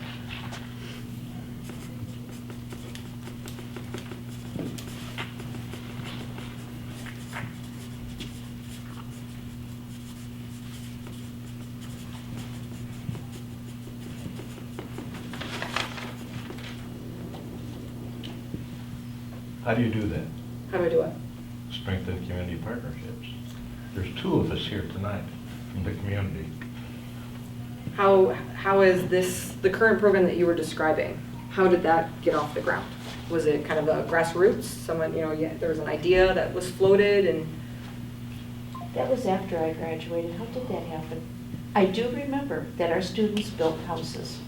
Speaker 4: How do you do that?
Speaker 11: How do I do it?
Speaker 4: Strengthen community partnerships. There's 2 of us here tonight from the community.
Speaker 11: How is this, the current program that you were describing, how did that get off the ground? Was it kind of a grassroots, someone, there was an idea that was floated and,
Speaker 7: That was after I graduated. How did that happen? I do remember that our students built houses.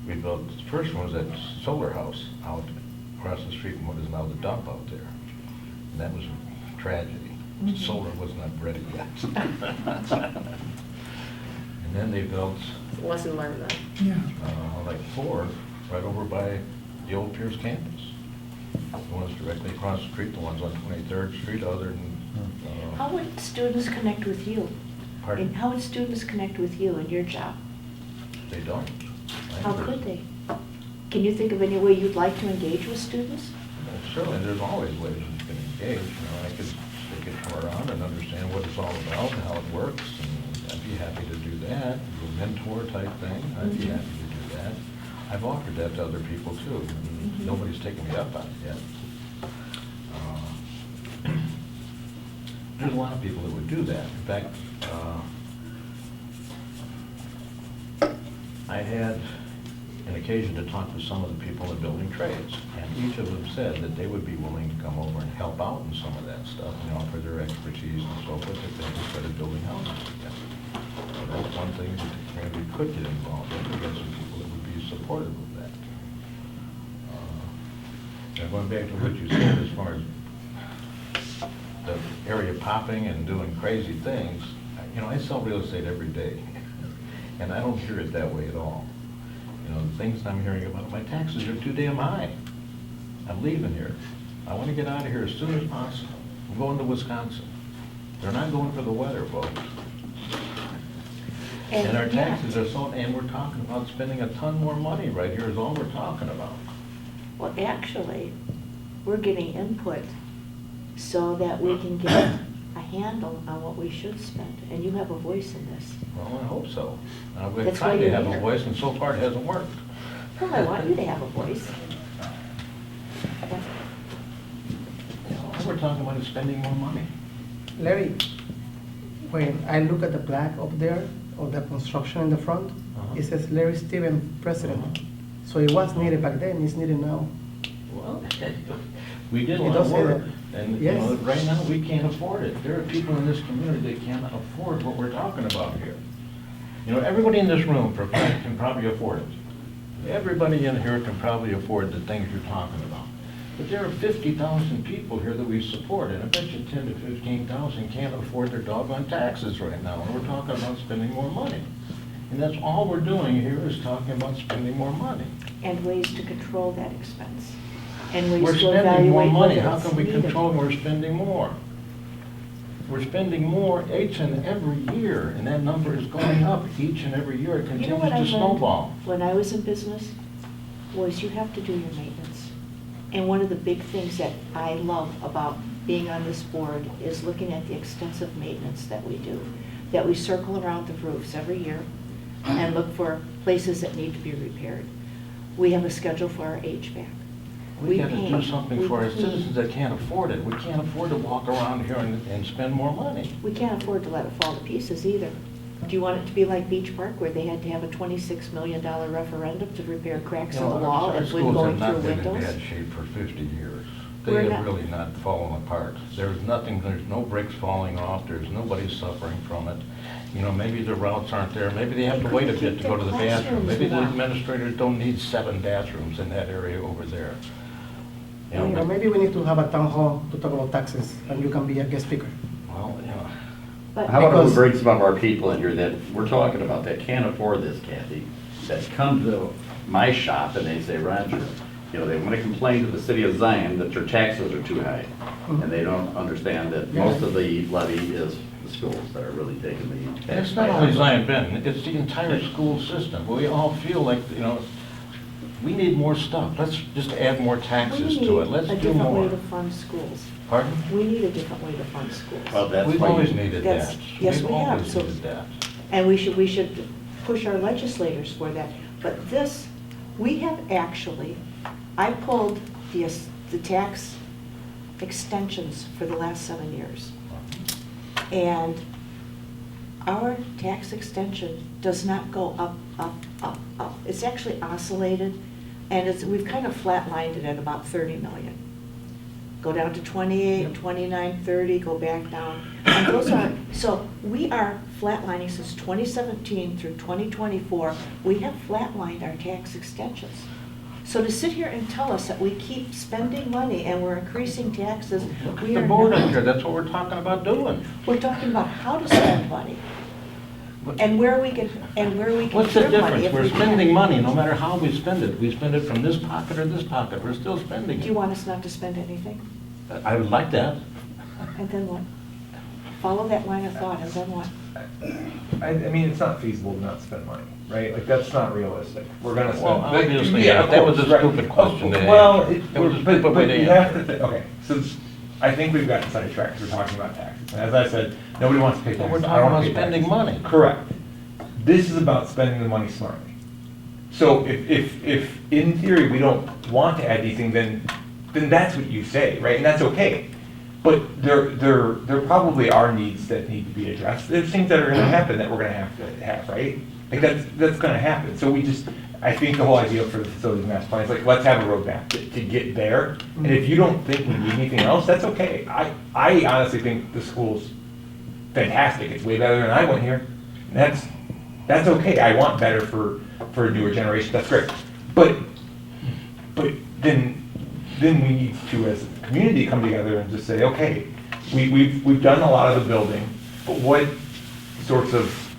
Speaker 4: We built, the first one was that solar house out across the street from what is now the dump out there. And that was a tragedy. Solar was not ready yet. And then they built
Speaker 11: lesson learned then.
Speaker 9: Yeah.
Speaker 4: like 4 right over by the old Pierce campus. The ones directly across the street, the ones on 23rd Street, other than,
Speaker 7: How would students connect with you?
Speaker 4: pardon?
Speaker 7: And how would students connect with you in your job?
Speaker 4: They don't.
Speaker 7: How could they? Can you think of any way you'd like to engage with students?
Speaker 4: Well, certainly, there's always ways you can engage, I could come around and understand what it's all about and how it works, and I'd be happy to do that, a mentor type thing, I'd be happy to do that. I've offered that to other people too, and nobody's taken me up on it yet. There's a lot of people that would do that. In fact, I had an occasion to talk to some of the people in building trades, and each of them said that they would be willing to come over and help out in some of that stuff, and offer their expertise and so forth, if they just started building houses again. So that's one thing that the community could get involved in, to get some people that would be supportive of that. Now, going back to what you said as far as the area popping and doing crazy things, you know, I sell real estate every day, and I don't hear it that way at all. You know, the things I'm hearing about, my taxes are too damn high. I'm leaving here. I want to get out of here as soon as possible. I'm going to Wisconsin. They're not going for the weather, folks. And our taxes are so, and we're talking about spending a ton more money right here is all we're talking about.
Speaker 7: Well, actually, we're getting input so that we can get a handle on what we should spend, and you have a voice in this.
Speaker 4: Well, I hope so. We've
Speaker 7: That's
Speaker 4: tried
Speaker 7: why
Speaker 4: to
Speaker 7: you're
Speaker 4: have a
Speaker 7: here.
Speaker 4: voice, and so far it hasn't worked.
Speaker 7: Well, I want you to have a voice.
Speaker 4: All we're talking about is spending more money.
Speaker 2: Larry, when I look at the plaque up there, of the construction in the front, it says Larry Steven, President. So it was needed back then, it's needed now.
Speaker 4: Well, we did a
Speaker 2: It
Speaker 4: lot
Speaker 2: does
Speaker 4: of
Speaker 2: say
Speaker 4: work,
Speaker 2: that.
Speaker 4: and you
Speaker 2: Yes.
Speaker 4: know, right now, we can't afford it. There are people in this community that can't afford what we're talking about here. You know, everybody in this room for a fact can probably afford it. Everybody in here can probably afford the things you're talking about. But there are 50,000 people here that we support, and I bet you 10 to 15,000 can't afford their doggone taxes right now, and we're talking about spending more money. And that's all we're doing here is talking about spending more money.
Speaker 7: And ways to control that expense. And ways
Speaker 4: We're
Speaker 7: to
Speaker 4: spending
Speaker 7: evaluate
Speaker 4: more money.
Speaker 7: whether
Speaker 4: How
Speaker 7: it's
Speaker 4: can we
Speaker 7: needed.
Speaker 4: control when we're spending more? We're spending more each and every year, and that number is going up each and every year. It
Speaker 7: You know
Speaker 4: continues
Speaker 7: what I
Speaker 4: to
Speaker 7: learned
Speaker 4: snowball.
Speaker 7: when I was in business? Was you have to do your maintenance. And one of the big things that I love about being on this board is looking at the extensive maintenance that we do. That we circle around the roofs every year and look for places that need to be repaired. We have a schedule for our HVAC.
Speaker 4: We gotta do
Speaker 7: paint,
Speaker 4: something
Speaker 7: we
Speaker 4: for our
Speaker 7: clean.
Speaker 4: citizens that can't afford it. We can't afford to walk around here and spend more money.
Speaker 7: We can't afford to let it fall to pieces either. Do you want it to be like Beach Park where they had to have a $26 million referendum to repair cracks in
Speaker 4: You
Speaker 7: the
Speaker 4: know,
Speaker 7: wall
Speaker 4: our
Speaker 7: and wood
Speaker 4: schools
Speaker 7: going
Speaker 4: have
Speaker 7: through
Speaker 4: not been in
Speaker 7: windows?
Speaker 4: bad shape for 50 years.
Speaker 7: We're
Speaker 4: They have
Speaker 7: not-
Speaker 4: really not fallen apart. There's nothing, there's no bricks falling off, there's nobody suffering from it. You know, maybe the routes aren't there, maybe they have to wait a bit to go to the bathroom. Maybe the administrators don't need 7 bathrooms in that area over there. You know, but-
Speaker 2: Maybe we need to have a town hall to talk about taxes, and you can be a guest speaker.
Speaker 4: well, you know,
Speaker 7: But
Speaker 6: How about if we
Speaker 2: Because-
Speaker 6: bring some of our people in here that we're talking about that can't afford this, Kathy, that come to my shop and they say, Roger, you know, they want to complain to the city of Zion that their taxes are too high. And they don't understand that most of the levy is the schools that are really taking the.
Speaker 4: and it's not only Zion Benton, it's the entire school system. We all feel like, you know, we need more stuff. Let's just add more taxes to it. Let's
Speaker 7: We
Speaker 4: do
Speaker 7: need a different way
Speaker 4: more.
Speaker 7: to fund schools.
Speaker 4: Pardon?
Speaker 7: We need a different way to fund schools.
Speaker 6: Well, that's
Speaker 4: We've
Speaker 6: why
Speaker 4: always
Speaker 6: you-
Speaker 4: needed
Speaker 7: That's-
Speaker 4: that.
Speaker 7: yes,
Speaker 4: We've
Speaker 7: we have,
Speaker 4: always
Speaker 7: so-
Speaker 4: needed that.
Speaker 7: And we should push our legislators for that. But this, we have actually, I pulled the tax extensions for the last 7 years. And our tax extension does not go up, up, up, up. It's actually oscillated, and we've kind of flatlined it at about 30 million. Go down to 28, 29, 30, go back down. And those are, so we are flatlining since 2017 through 2024. We have flatlined our tax extensions. So to sit here and tell us that we keep spending money and we're increasing taxes,
Speaker 4: Look at
Speaker 7: we
Speaker 4: the
Speaker 7: are
Speaker 4: board up
Speaker 7: not.
Speaker 4: here, that's what we're talking about doing.
Speaker 7: We're talking about how to spend money and where we can
Speaker 4: What's the
Speaker 7: trim money
Speaker 4: difference?
Speaker 7: if
Speaker 4: We're
Speaker 7: we
Speaker 4: spending
Speaker 7: can.
Speaker 4: money, no matter how we spend it. We spend it from this pocket or this pocket, we're still spending
Speaker 7: Do you
Speaker 4: it.
Speaker 7: want us not to spend anything?
Speaker 4: I would like that.
Speaker 7: And then what? Follow that line of thought, and then what?
Speaker 8: I mean, it's not feasible to not spend money, right? Like, that's not realistic. We're gonna spend.
Speaker 4: Well,
Speaker 8: like,
Speaker 4: obviously,
Speaker 8: yeah,
Speaker 4: yeah,
Speaker 8: of
Speaker 4: that was
Speaker 8: course,
Speaker 4: a
Speaker 8: right.
Speaker 4: stupid question to
Speaker 8: Well,
Speaker 4: ask. It was a stupid way
Speaker 8: but
Speaker 4: to
Speaker 8: you have
Speaker 4: answer
Speaker 8: to,
Speaker 4: it.
Speaker 8: okay, so I think we've gotten sidetracked, we're talking about taxes. And as I said, nobody wants to pay
Speaker 4: But
Speaker 8: taxes.
Speaker 4: we're
Speaker 8: I don't
Speaker 4: talking
Speaker 8: wanna
Speaker 4: about
Speaker 8: pay
Speaker 4: spending
Speaker 8: taxes.
Speaker 4: money.
Speaker 8: Correct. This is about spending the money smartly. So if in theory we don't want to add these things, then that's what you say, right? And that's okay. But there probably are needs that need to be addressed. There's things that are gonna happen that we're gonna have to have, right? Like that's gonna happen. So I think the whole idea for the facilities master plan is like, let's have a roadmap to get there. And if you don't think we need anything else, that's okay. I honestly think the school's fantastic. It's way better than I went here. And that's okay. I want better for a newer generation. That's great. But then we need to, as a community, come together and just say, okay, we've done a lot of the building, but what sorts of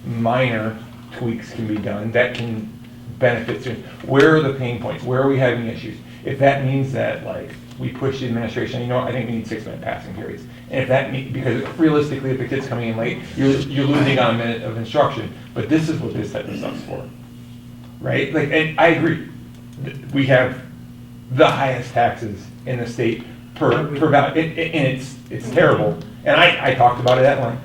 Speaker 8: minor tweaks can be done that can benefit students? Where are the pain points? Where are we having issues? If that means that, like, we push the administration, you know what, I think we need 6-minute passing periods. And if that means, because realistically, if the kid's coming in late, you're losing on a minute of instruction. But this is what this type of stuff's for, right? Like, and I agree. We have the highest taxes in the state per value, and it's terrible. And I talked about it at length.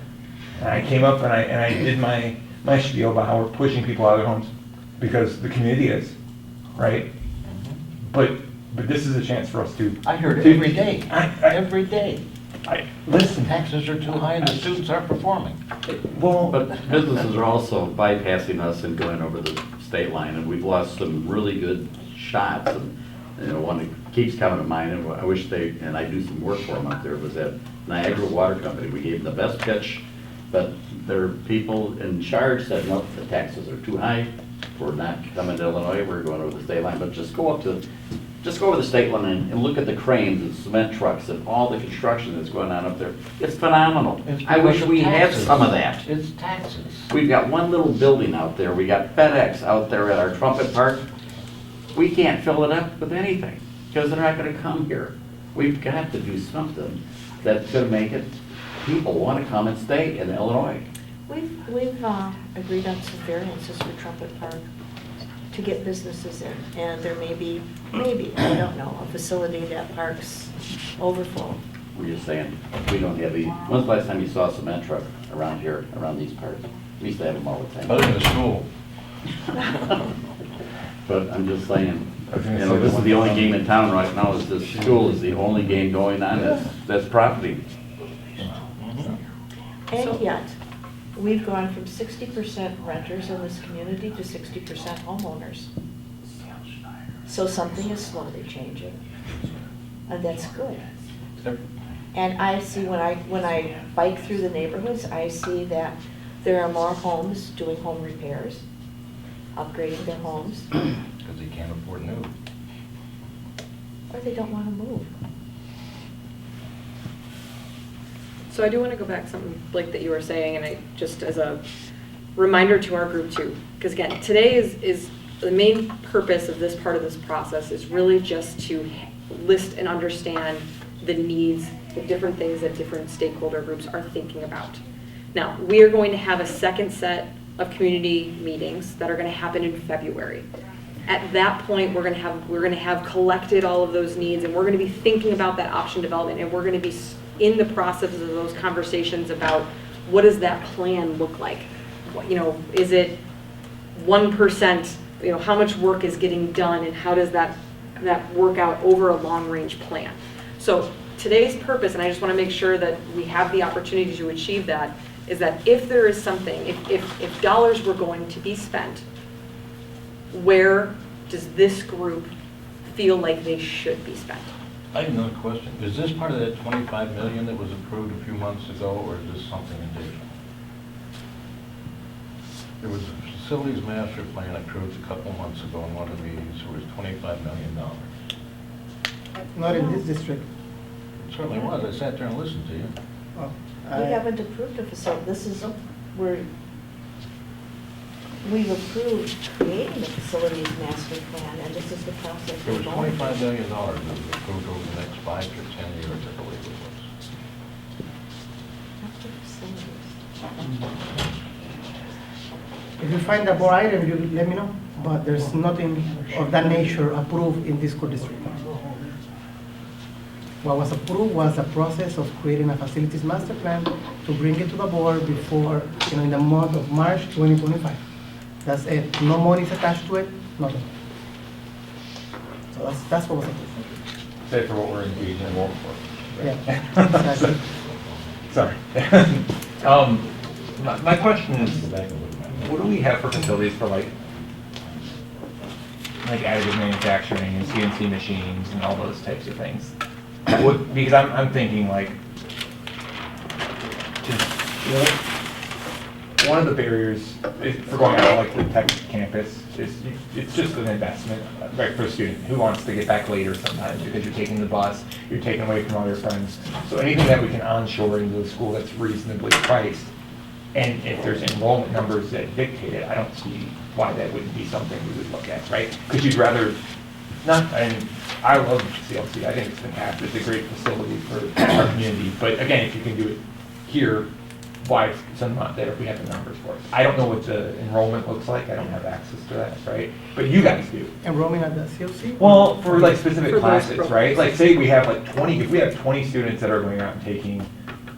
Speaker 8: And I came up and I did my spiel about how we're pushing people out of their homes because the community is, right? But this is a chance for us to.
Speaker 4: I heard it every day, every day.
Speaker 8: Listen.
Speaker 4: Taxes are too high and the students aren't performing.
Speaker 8: Well,
Speaker 6: But businesses are also bypassing us and going over the state line, and we've lost some really good shots. And, you know, one that keeps coming to mind, and I wish and I do some work for them up there, was at Niagara Water Company. We gave them the best pitch, but their people in charge said, no, the taxes are too high. We're not coming to Illinois, we're going over the state line, but just go over the state line and look at the cranes and cement trucks and all the construction that's going on up there. It's phenomenal.
Speaker 4: It's
Speaker 6: I wish
Speaker 4: because of
Speaker 6: we had
Speaker 4: taxes.
Speaker 6: some of that.
Speaker 4: It's taxes.
Speaker 6: We've got one little building out there. We got FedEx out there at our Trumpet Park. We can't fill it up with anything because they're not going to come here. We've got to do something that's going to make it, people want to come and stay in Illinois.
Speaker 7: We've agreed on some variances for Trumpet Park to get businesses in, and there may be, I don't know, a facility that parks overflow.
Speaker 6: We're just saying, we don't have when's the last time you saw a cement truck around here, around these parts? We used to have them all the time.
Speaker 4: Other than the school.
Speaker 6: But I'm just saying, you know, this is the only game in town right now, is this school is the only game going on that's profiting.
Speaker 7: And yet, we've gone from 60% renters in this community to 60% homeowners. So something is slowly changing, and that's good. And I see, when I bike through the neighborhoods, I see that there are more homes doing home repairs, upgrading their homes,
Speaker 4: Because they can't afford new.
Speaker 7: or they don't want to move.
Speaker 11: So I do want to go back to something, Blake, that you were saying, and I, just as a reminder to our group too, because again, today is the main purpose of this part of this process is really just to list and understand the needs, the different things that different stakeholder groups are thinking about. Now, we are going to have a second set of community meetings that are going to happen in February. At that point, we're going to have collected all of those needs, and we're going to be thinking about that option development, and we're going to be in the process of those conversations about what does that plan look like? You know, is it 1%, you know, how much work is getting done, and how does that work out over a long-range plan? So today's purpose, and I just want to make sure that we have the opportunity to achieve that, is that if there is something, if dollars were going to be spent, where does this group feel like they should be spent?
Speaker 4: I have another question. Is this part of that 25 million that was approved a few months ago, or is this something additional? There was a facilities master plan approved a couple months ago in one of the meetings, where it was $25 million.
Speaker 2: Not in this district.
Speaker 4: It certainly was. I sat there and listened to you.
Speaker 2: Oh,
Speaker 7: We haven't approved a facility. This is, we've approved creating the facilities master plan, and this is the process
Speaker 4: There
Speaker 7: we're
Speaker 4: was
Speaker 7: going through.
Speaker 4: $25 million that was approved over the next 5 to 10 years, I believe it was.
Speaker 7: Not the facilities.
Speaker 2: If you find a more item, you let me know, but there's nothing of that nature approved in this school district. What was approved was a process of creating a facilities master plan to bring it to the board before, in the month of March 2025. That's it. No money is attached to it, nothing. So that's what was approved.
Speaker 8: Say for what we're engaged in work for.
Speaker 2: Yeah, exactly.
Speaker 8: Sorry. My question is, what do we have for facilities for like additive manufacturing and CNC machines and all those types of things? Because I'm thinking like, just, one of the barriers for going out like the tech campus is it's just an investment, right, for a student who wants to get back later sometimes because you're taking the bus, you're taking away from all your friends. So anything that we can onshore into the school that's reasonably priced, and if there's enrollment numbers that dictate it, I don't see why that wouldn't be something we would look at, right? Because you'd rather not, and I love CLC, I think it's fantastic, it's a great facility for our community, but again, if you can do it here, why send them out there if we have the numbers for it? I don't know what the enrollment looks like, I don't have access to that, right? But you guys do.
Speaker 2: Enrollment at the CLC?
Speaker 8: Well, for like specific
Speaker 11: For those
Speaker 8: classes, right?
Speaker 11: programs.
Speaker 8: Like say we have like 20, if we have 20 students that are going out and taking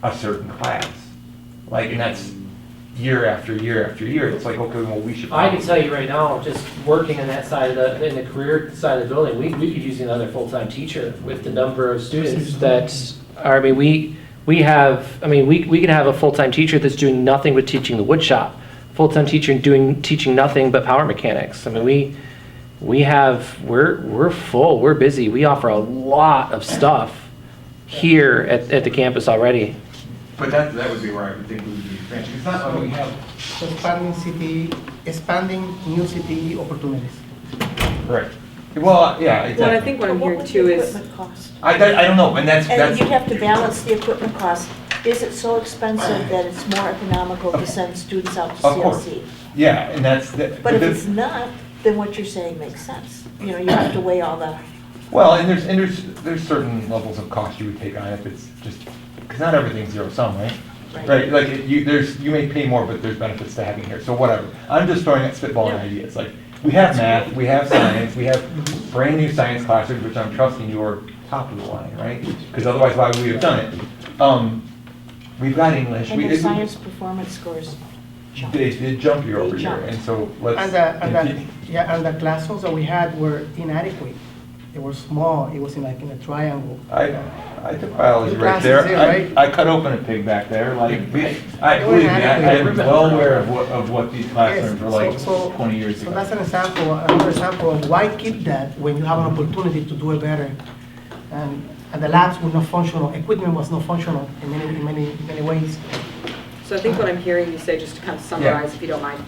Speaker 8: a certain class, like, and that's year after year after year, it's like, okay, well, we should.
Speaker 5: I can tell you right now, just working on that side of in the career side of the building, we could use another full-time teacher with the number of students that are, we could have a full-time teacher that's doing nothing but teaching the wood shop, full-time teacher teaching nothing but power mechanics. I mean, we're full, we're busy. We offer a lot of stuff here at the campus already.
Speaker 8: But that would be where I would think we would be expansion. It's not like we have.
Speaker 2: So expanding new CTE opportunities.
Speaker 8: Correct. Well, yeah, exactly.
Speaker 11: Well, I think what I'm
Speaker 7: But
Speaker 11: hearing
Speaker 7: would
Speaker 11: too
Speaker 7: the
Speaker 11: is,
Speaker 7: equipment cost?
Speaker 8: I don't know, and that's.
Speaker 7: And you have to balance the equipment cost. Is it so expensive that it's more economical to send students out to
Speaker 8: Of course.
Speaker 7: CLC?
Speaker 8: Yeah, and that's.
Speaker 7: But if it's not, then what you're saying makes sense. You have to weigh all the,
Speaker 8: Well, and there's certain levels of cost you would take on if it's just, because not everything's zero sum, right? Right, like you may pay more, but there's benefits to having here, so whatever. I'm just throwing out spitballing ideas, like, we have math, we have science, we have brand new science classes, which I'm trusting you are top of the line, right? Because otherwise, why would we have done it? We've got English.
Speaker 7: and their science performance scores jump.
Speaker 8: They jump year
Speaker 7: They
Speaker 8: over year,
Speaker 7: jump.
Speaker 8: and so let's.
Speaker 2: And the classrooms that we had were inadequate. They were small. It was in a triangle.
Speaker 8: I took biology
Speaker 2: Your
Speaker 8: right
Speaker 2: class
Speaker 8: there.
Speaker 2: is here, right?
Speaker 8: I cut open a pig back there, like, believe me, I am well aware of what these classrooms were like 20 years
Speaker 2: So
Speaker 8: ago.
Speaker 2: that's another example of why keep that when you have an opportunity to do it better. And the labs were not functional, equipment was not functional in many ways.
Speaker 11: so I think what I'm hearing you say, just to kind of summarize, if you don't mind,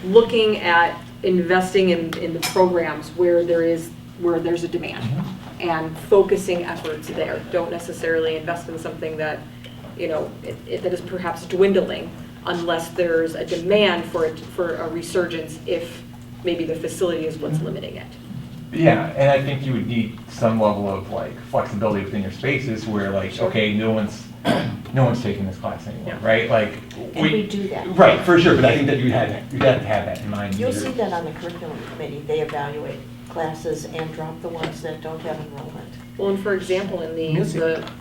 Speaker 11: looking at investing in the programs where there's a demand, and focusing efforts there. Don't necessarily invest in something that, that is perhaps dwindling unless there's a demand for a resurgence, if maybe the facility is what's limiting it.
Speaker 8: Yeah, and I think you would need some level of like flexibility within your spaces where like, okay, no one's taking this class anymore,
Speaker 11: Yeah.
Speaker 8: right? Like.
Speaker 7: And we do that.
Speaker 8: Right, for sure, but I think that you'd have to have that in mind.
Speaker 7: You'll see that on the curriculum committee. They evaluate classes and drop the ones that don't have enrollment.
Speaker 11: Well, and for example, in the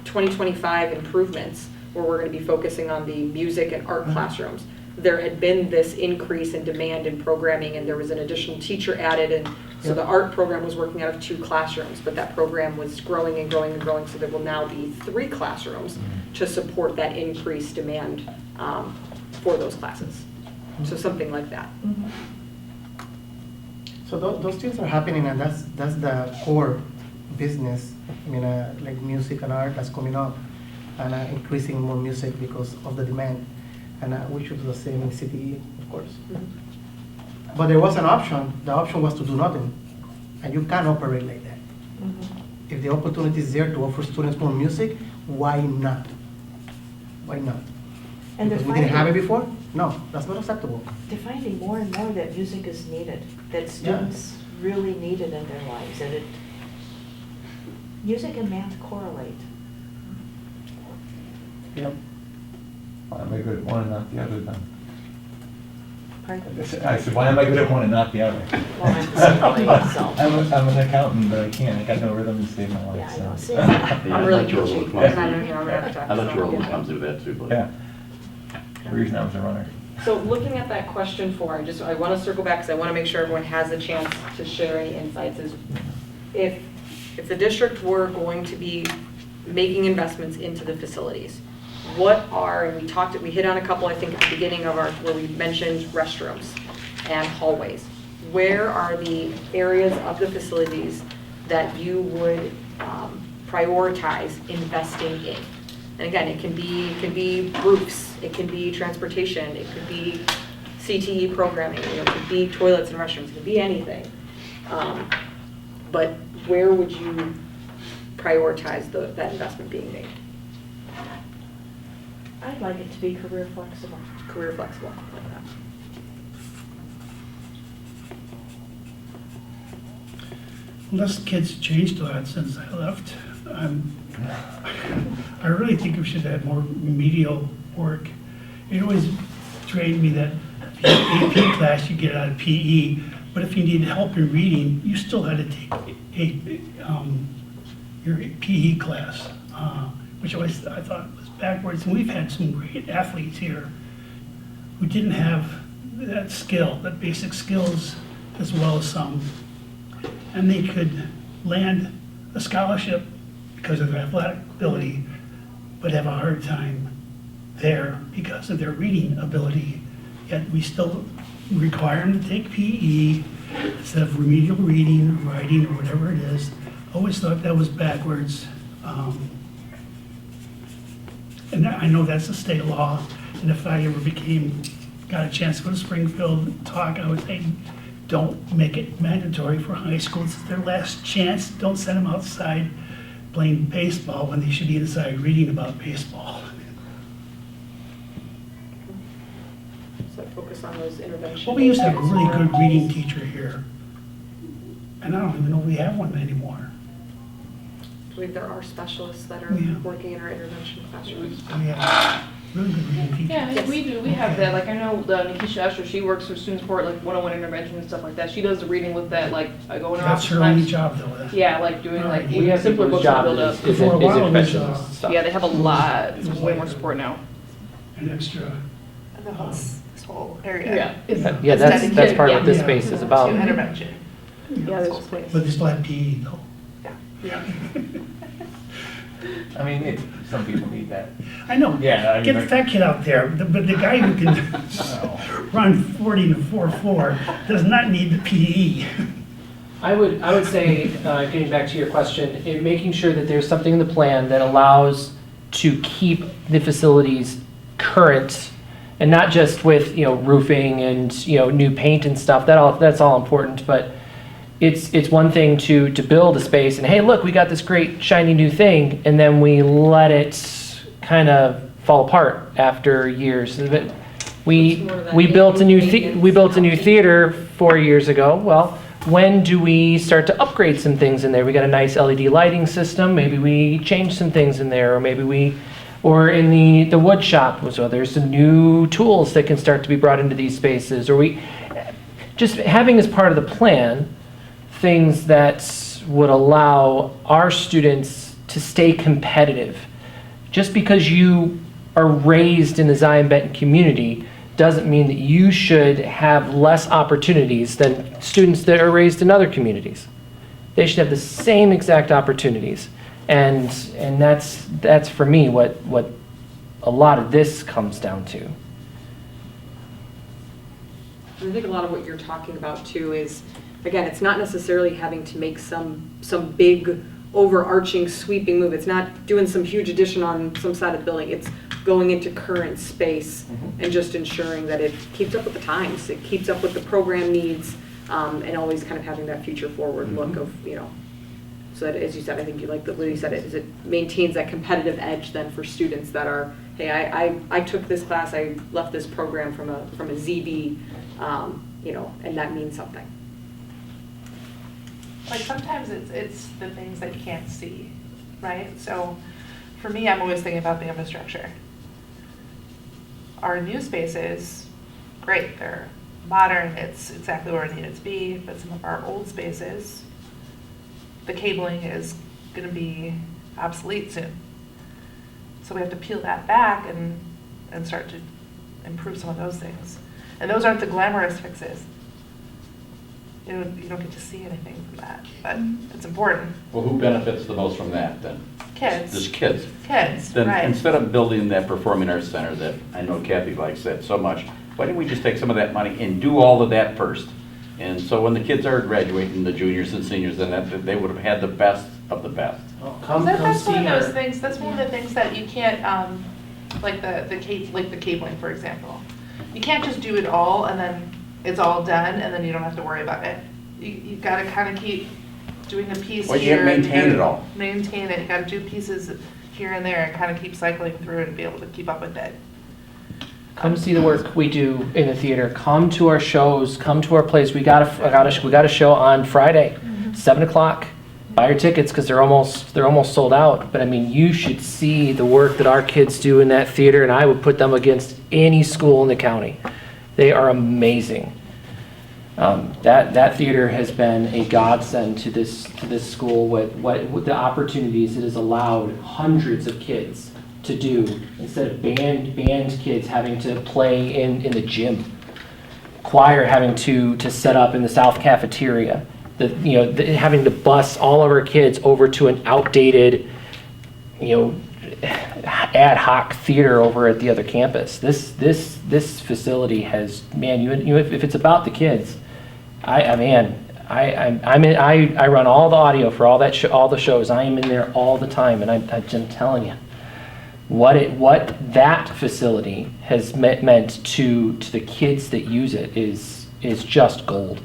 Speaker 11: 2025 improvements, where we're going to be focusing on the music and art classrooms, there had been this increase in demand in programming, and there was an additional teacher added, and so the art program was working out of 2 classrooms, but that program was growing and growing and growing, so there will now be 3 classrooms to support that increased demand for those classes. So something like that.
Speaker 2: So those things are happening, and that's the core business. Like music and art that's coming up, and increasing more music because of the demand. And we should do the same in CTE, of course. But there was an option. The option was to do nothing, and you can't operate like that. If the opportunity is there to offer students more music, why not? Why not?
Speaker 7: And
Speaker 2: Because we didn't have it before? No, that's not acceptable.
Speaker 7: They're finding more and more that music is needed, that students really need it in their lives, and music and math correlate.
Speaker 2: Yep.
Speaker 8: Well, that'd be good, one and not the other then. I said, why am I good at one and not the other?
Speaker 7: Well, I'm the same way, so.
Speaker 8: I'm an accountant, but I can't. I got no rhythm to save my life.
Speaker 7: Yeah, I know.
Speaker 8: so.
Speaker 7: See,
Speaker 1: I'm really
Speaker 6: not sure
Speaker 1: itchy,
Speaker 6: what
Speaker 1: and I'm gonna have to.
Speaker 6: I'm not sure what comes through that too, but.
Speaker 8: Yeah. The reason I was a runner.
Speaker 1: So looking at that question 4, I want to circle back because I want to make sure everyone has a chance to share any insights. Is if the district were going to be making investments into the facilities, what are, and we hit on a couple, I think, at the beginning of where we mentioned restrooms and hallways. Where are the areas of the facilities that you would prioritize investing in? And again, it can be roofs, it can be transportation, it could be CTE programming, it could be toilets and restrooms, it could be anything. But where would you prioritize that investment being made?
Speaker 7: I'd like it to be career flexible.
Speaker 1: Career flexible, like that.
Speaker 9: Unless kids changed a lot since I left, I really think we should have more remedial work. It always trained me that if you had AP class, you get out of PE, but if you needed help in reading, you still had to take your PE class, which I thought was backwards. And we've had some great athletes here who didn't have that skill, that basic skills, as well as some. And they could land a scholarship because of their athletic ability, but have a hard time there because of their reading ability. Yet we still require them to take PE instead of remedial reading, or writing, or whatever it is. I always thought that was backwards. And I know that's a state law, and if I ever got a chance to go to Springfield and talk, I would say, don't make it mandatory for high school. It's their last chance. Don't send them outside playing baseball when they should be inside reading about baseball.
Speaker 1: So focus on those interventions.
Speaker 9: Well, we used to have a really good reading teacher here, and I don't even know if we have one anymore.
Speaker 1: I believe there are specialists that are
Speaker 9: Yeah.
Speaker 1: working in our intervention classrooms.
Speaker 9: We have really good reading teachers.
Speaker 12: Yeah, we do. We have that. Like, I know Nikisha Escher, she works for student support, like one-on-one intervention and stuff like that. She does the reading with that, like, I go in her
Speaker 9: That's
Speaker 12: office
Speaker 9: her only
Speaker 12: sometimes.
Speaker 9: job, though.
Speaker 12: Yeah, like doing like
Speaker 9: We
Speaker 12: even
Speaker 5: have
Speaker 12: simpler
Speaker 5: people's
Speaker 12: books to
Speaker 5: job
Speaker 12: build up.
Speaker 5: is
Speaker 9: For a while, it was,
Speaker 5: intervention stuff.
Speaker 12: Yeah, they have a lot. It's way more support now.
Speaker 9: An extra.
Speaker 10: The whole, this whole area.
Speaker 12: Yeah. It's,
Speaker 5: Yeah, that's
Speaker 12: dedicated,
Speaker 5: part of what this
Speaker 9: yeah.
Speaker 5: space is about.
Speaker 10: To intervention.
Speaker 12: yeah, there's a place.
Speaker 9: But they still have PE, though.
Speaker 10: Yeah.
Speaker 8: I mean, some people need that.
Speaker 9: I know.
Speaker 8: Yeah, I mean,
Speaker 9: Get
Speaker 8: like-
Speaker 9: that kid out there, but the guy who can run 40 to 4.4 does not need the PE.
Speaker 5: I would say, getting back to your question, in making sure that there's something in the plan that allows to keep the facilities current, and not just with, roofing and, new paint and stuff, that's all important, but it's one thing to build a space and, hey, look, we got this great shiny new thing, and then we let it kind of fall apart after years. We built a new theater 4 years ago. Well, when do we start to upgrade some things in there? We got a nice LED lighting system. Maybe we change some things in there, or in the wood shop. So there's some new tools that can start to be brought into these spaces. Or we just having as part of the plan things that would allow our students to stay competitive. Just because you are raised in the Zion Benton community doesn't mean that you should have less opportunities than students that are raised in other communities. They should have the same exact opportunities. And that's for me what a lot of this comes down to.
Speaker 1: I think a lot of what you're talking about too is, again, it's not necessarily having to make some big overarching sweeping move. It's not doing some huge addition on some side of the building. It's going into current space and just ensuring that it keeps up with the times. It keeps up with the program needs, and always kind of having that future forward look of, so that, as you said, I think you like the way you said it, is it maintains that competitive edge then for students that are, hey, I took this class, I left this program from a ZB, and that means something.
Speaker 13: Like sometimes it's the things that you can't see, right? So for me, I'm always thinking about the infrastructure. Our new spaces, great, they're modern, it's exactly where it needed to be, but some of our old spaces, the cabling is gonna be obsolete soon. So we have to peel that back and start to improve some of those things. And those aren't the glamorous fixes. You don't get to see anything from that, but it's important.
Speaker 6: Well, who benefits the most from that then?
Speaker 13: Kids.
Speaker 6: Just kids.
Speaker 13: Kids,
Speaker 6: Then
Speaker 13: right.
Speaker 6: instead of building that performing arts center that I know Kathy likes that so much, why didn't we just take some of that money and do all of that first? And so when the kids are graduating, the juniors and seniors, then that they would have had the best of the best.
Speaker 13: That's one of those things. That's one of the things that you can't, like the cabling, for example. You can't just do it all and then it's all done and then you don't have to worry about it. You got to kind of keep doing a piece
Speaker 6: Well, you
Speaker 13: here.
Speaker 6: have to maintain it all.
Speaker 13: Maintain it. You got to do pieces here and there and kind of keep cycling through it and be able to keep up with it.
Speaker 5: Come see the work we do in the theater. Come to our shows. Come to our plays. We got a show on Friday, 7 o'clock. Buy your tickets because they're almost sold out. But I mean, you should see the work that our kids do in that theater, and I would put them against any school in the county. They are amazing. That theater has been a godsend to this school with the opportunities it has allowed hundreds of kids to do instead of band kids having to play in the gym, choir having to set up in the south cafeteria, having to bus all of our kids over to an outdated, ad hoc theater over at the other campus. This facility has, man, if it's about the kids, I run all the audio for all the shows. I am in there all the time, and I'm telling you, what that facility has meant to the kids that use it is just gold.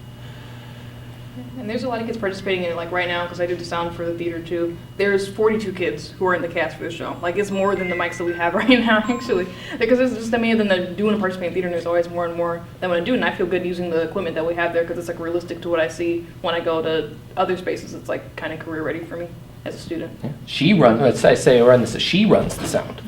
Speaker 12: And there's a lot of kids participating in it, like right now, because I do the sound for the theater too. There's 42 kids who are in the cast for the show. Like, it's more than the mics that we have right now, actually. Because there's just many of them that do want to participate in theater, and there's always more and more that want to do it. And I feel good using the equipment that we have there, because it's like realistic to what I see when I go to other spaces. It's like kind of career ready for me as a student.
Speaker 5: Yeah. She runs the sound.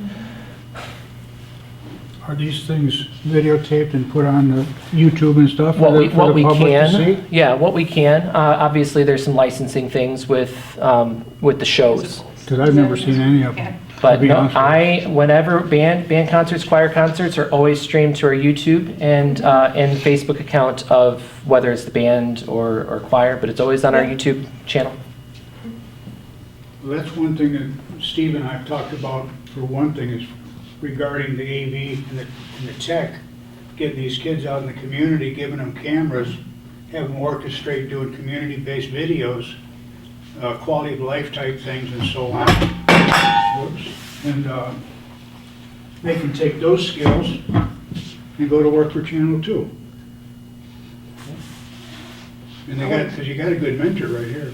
Speaker 14: Are these things videotaped and put on the YouTube and stuff
Speaker 5: What we
Speaker 14: public
Speaker 5: can,
Speaker 14: to see?
Speaker 5: yeah, what we can. Obviously, there's some licensing things with the shows.
Speaker 14: Because I've never seen any of them.
Speaker 5: But no, whenever band concerts, choir concerts are always streamed to our YouTube and Facebook account of whether it's the band or choir, but it's always on our YouTube channel.
Speaker 14: Well, that's one thing that Steve and I have talked about, for one thing, is regarding the AV and the tech, getting these kids out in the community, giving them cameras, having them orchestrate doing community-based videos, quality of life type things and so on. Whoops. And they can take those skills and go to work for Channel 2. And because you got a good mentor right here.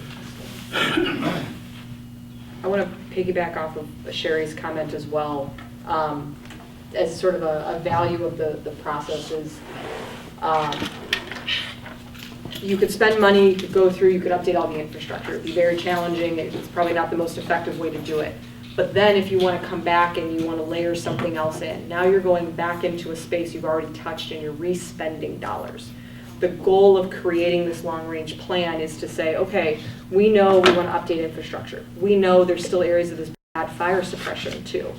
Speaker 11: I want to piggyback off of Sherry's comment as well. As sort of a value of the process is, you could spend money, you could go through, you could update all the infrastructure. It'd be very challenging. It's probably not the most effective way to do it. But then if you want to come back and you want to layer something else in, now you're going back into a space you've already touched and you're re-spending dollars. The goal of creating this long-range plan is to say, okay, we know we want to update infrastructure. We know there's still areas of this bad fire suppression too.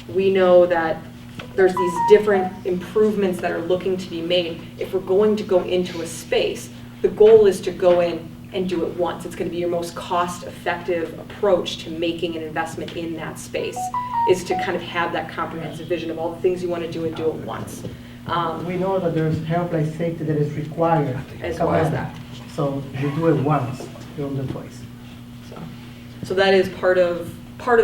Speaker 11: We know that there's these different improvements that are looking to be made. If we're going to go into a space, the goal is to go in and do it once. It's going to be your most cost-effective approach to making an investment in that space, is to kind of have that comprehensive vision of all the things you want to do and do it once.
Speaker 2: We know that there's health and safety that is required.
Speaker 11: As well as that.
Speaker 2: So you do it once, you don't do it twice.
Speaker 11: So that is part of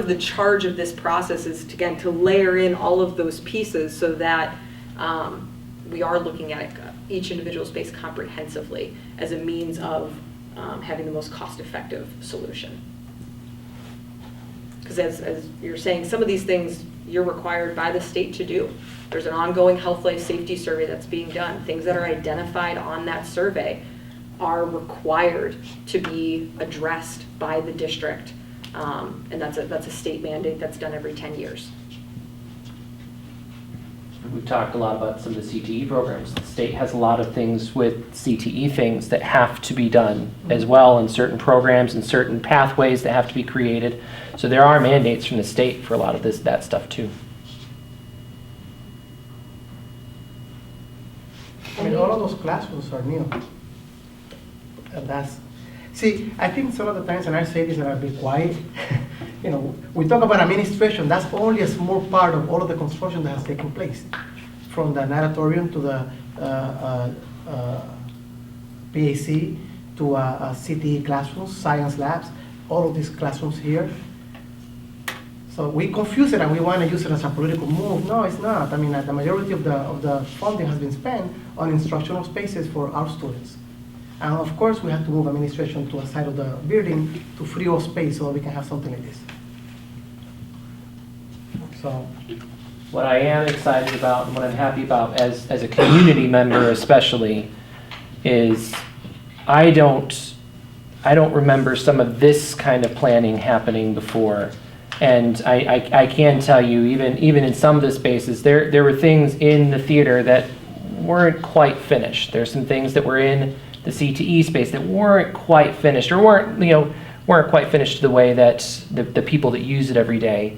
Speaker 11: the charge of this process, is to, again, to layer in all of those pieces so that we are looking at each individual space comprehensively as a means of having the most cost-effective solution. Because as you're saying, some of these things you're required by the state to do. There's an ongoing health life safety survey that's being done. Things that are identified on that survey are required to be addressed by the district. And that's a state mandate that's done every 10 years.
Speaker 5: we've talked a lot about some of the CTE programs. The state has a lot of things with CTE things that have to be done as well, and certain programs and certain pathways that have to be created. So there are mandates from the state for a lot of that stuff too.
Speaker 2: I mean, all of those classrooms are new. And see, I think some of the times, and I say this and I'll be quiet, we talk about administration, that's only a small part of all of the construction that has taken place. From the natatorium to the PAC to CTE classrooms, science labs, all of these classrooms here. So we confuse it and we want to use it as a political move. No, it's not. I mean, the majority of the funding has been spent on instructional spaces for our students. And of course, we have to move administration to a side of the building to free up space so that we can have something like this. So,
Speaker 5: what I am excited about and what I'm happy about as a community member especially is I don't remember some of this kind of planning happening before. And I can tell you, even in some of the spaces, there were things in the theater that weren't quite finished. There's some things that were in the CTE space that weren't quite finished, or weren't quite finished the way that the people that use it every day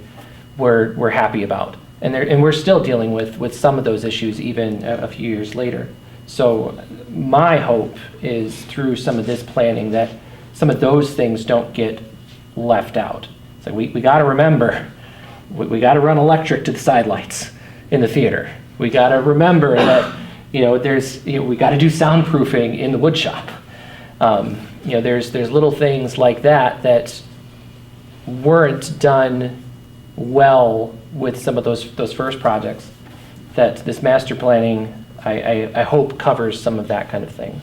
Speaker 5: were happy about. And we're still dealing with some of those issues even a few years later. So my hope is through some of this planning that some of those things don't get left out. So we got to remember, we got to run electric to the sidelights in the theater. We got to remember that we got to do soundproofing in the wood shop. There's little things like that weren't done well with some of those first projects. That this master planning, I hope, covers some of that kind of thing.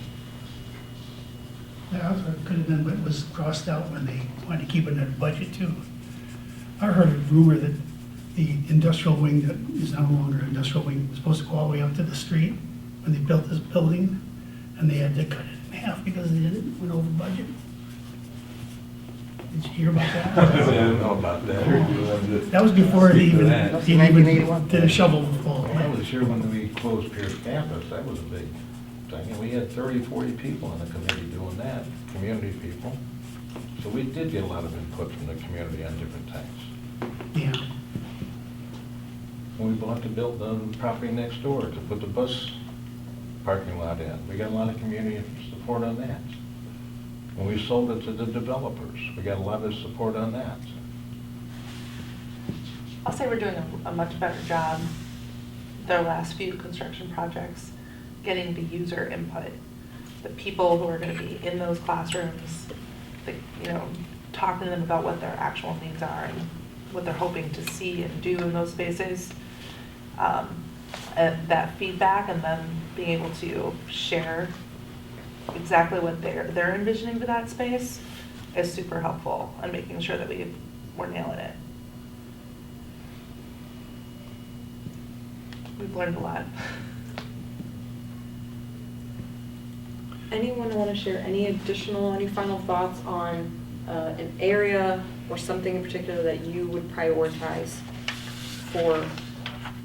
Speaker 9: Yeah, it could have been what was crossed out when they wanted to keep it in their budget too. I heard a rumor that the industrial wing that is no longer industrial wing was supposed to go all the way up to the street when they built this building, and they had to cut it in half because they went over budget. Did you hear about that?
Speaker 4: I don't know about that.
Speaker 9: That was before they even did a shovel full.
Speaker 4: I was here when we closed Pierce campus. That was a big thing. And we had 30, 40 people on the committee doing that, community people. So we did get a lot of input from the community on different things.
Speaker 9: Yeah.
Speaker 4: When we bought the property next door to put the bus parking lot in, we got a lot of community support on that. When we sold it to the developers, we got a lot of support on that.
Speaker 13: I'll say we're doing a much better job, their last few construction projects, getting the user input. The people who are going to be in those classrooms, talking to them about what their actual needs are and what they're hoping to see and do in those spaces. And that feedback, and then being able to share exactly what they're envisioning for that space is super helpful, and making sure that we're nailing it. We've learned a lot.
Speaker 11: Anyone want to share any final thoughts on an area or something in particular that you would prioritize for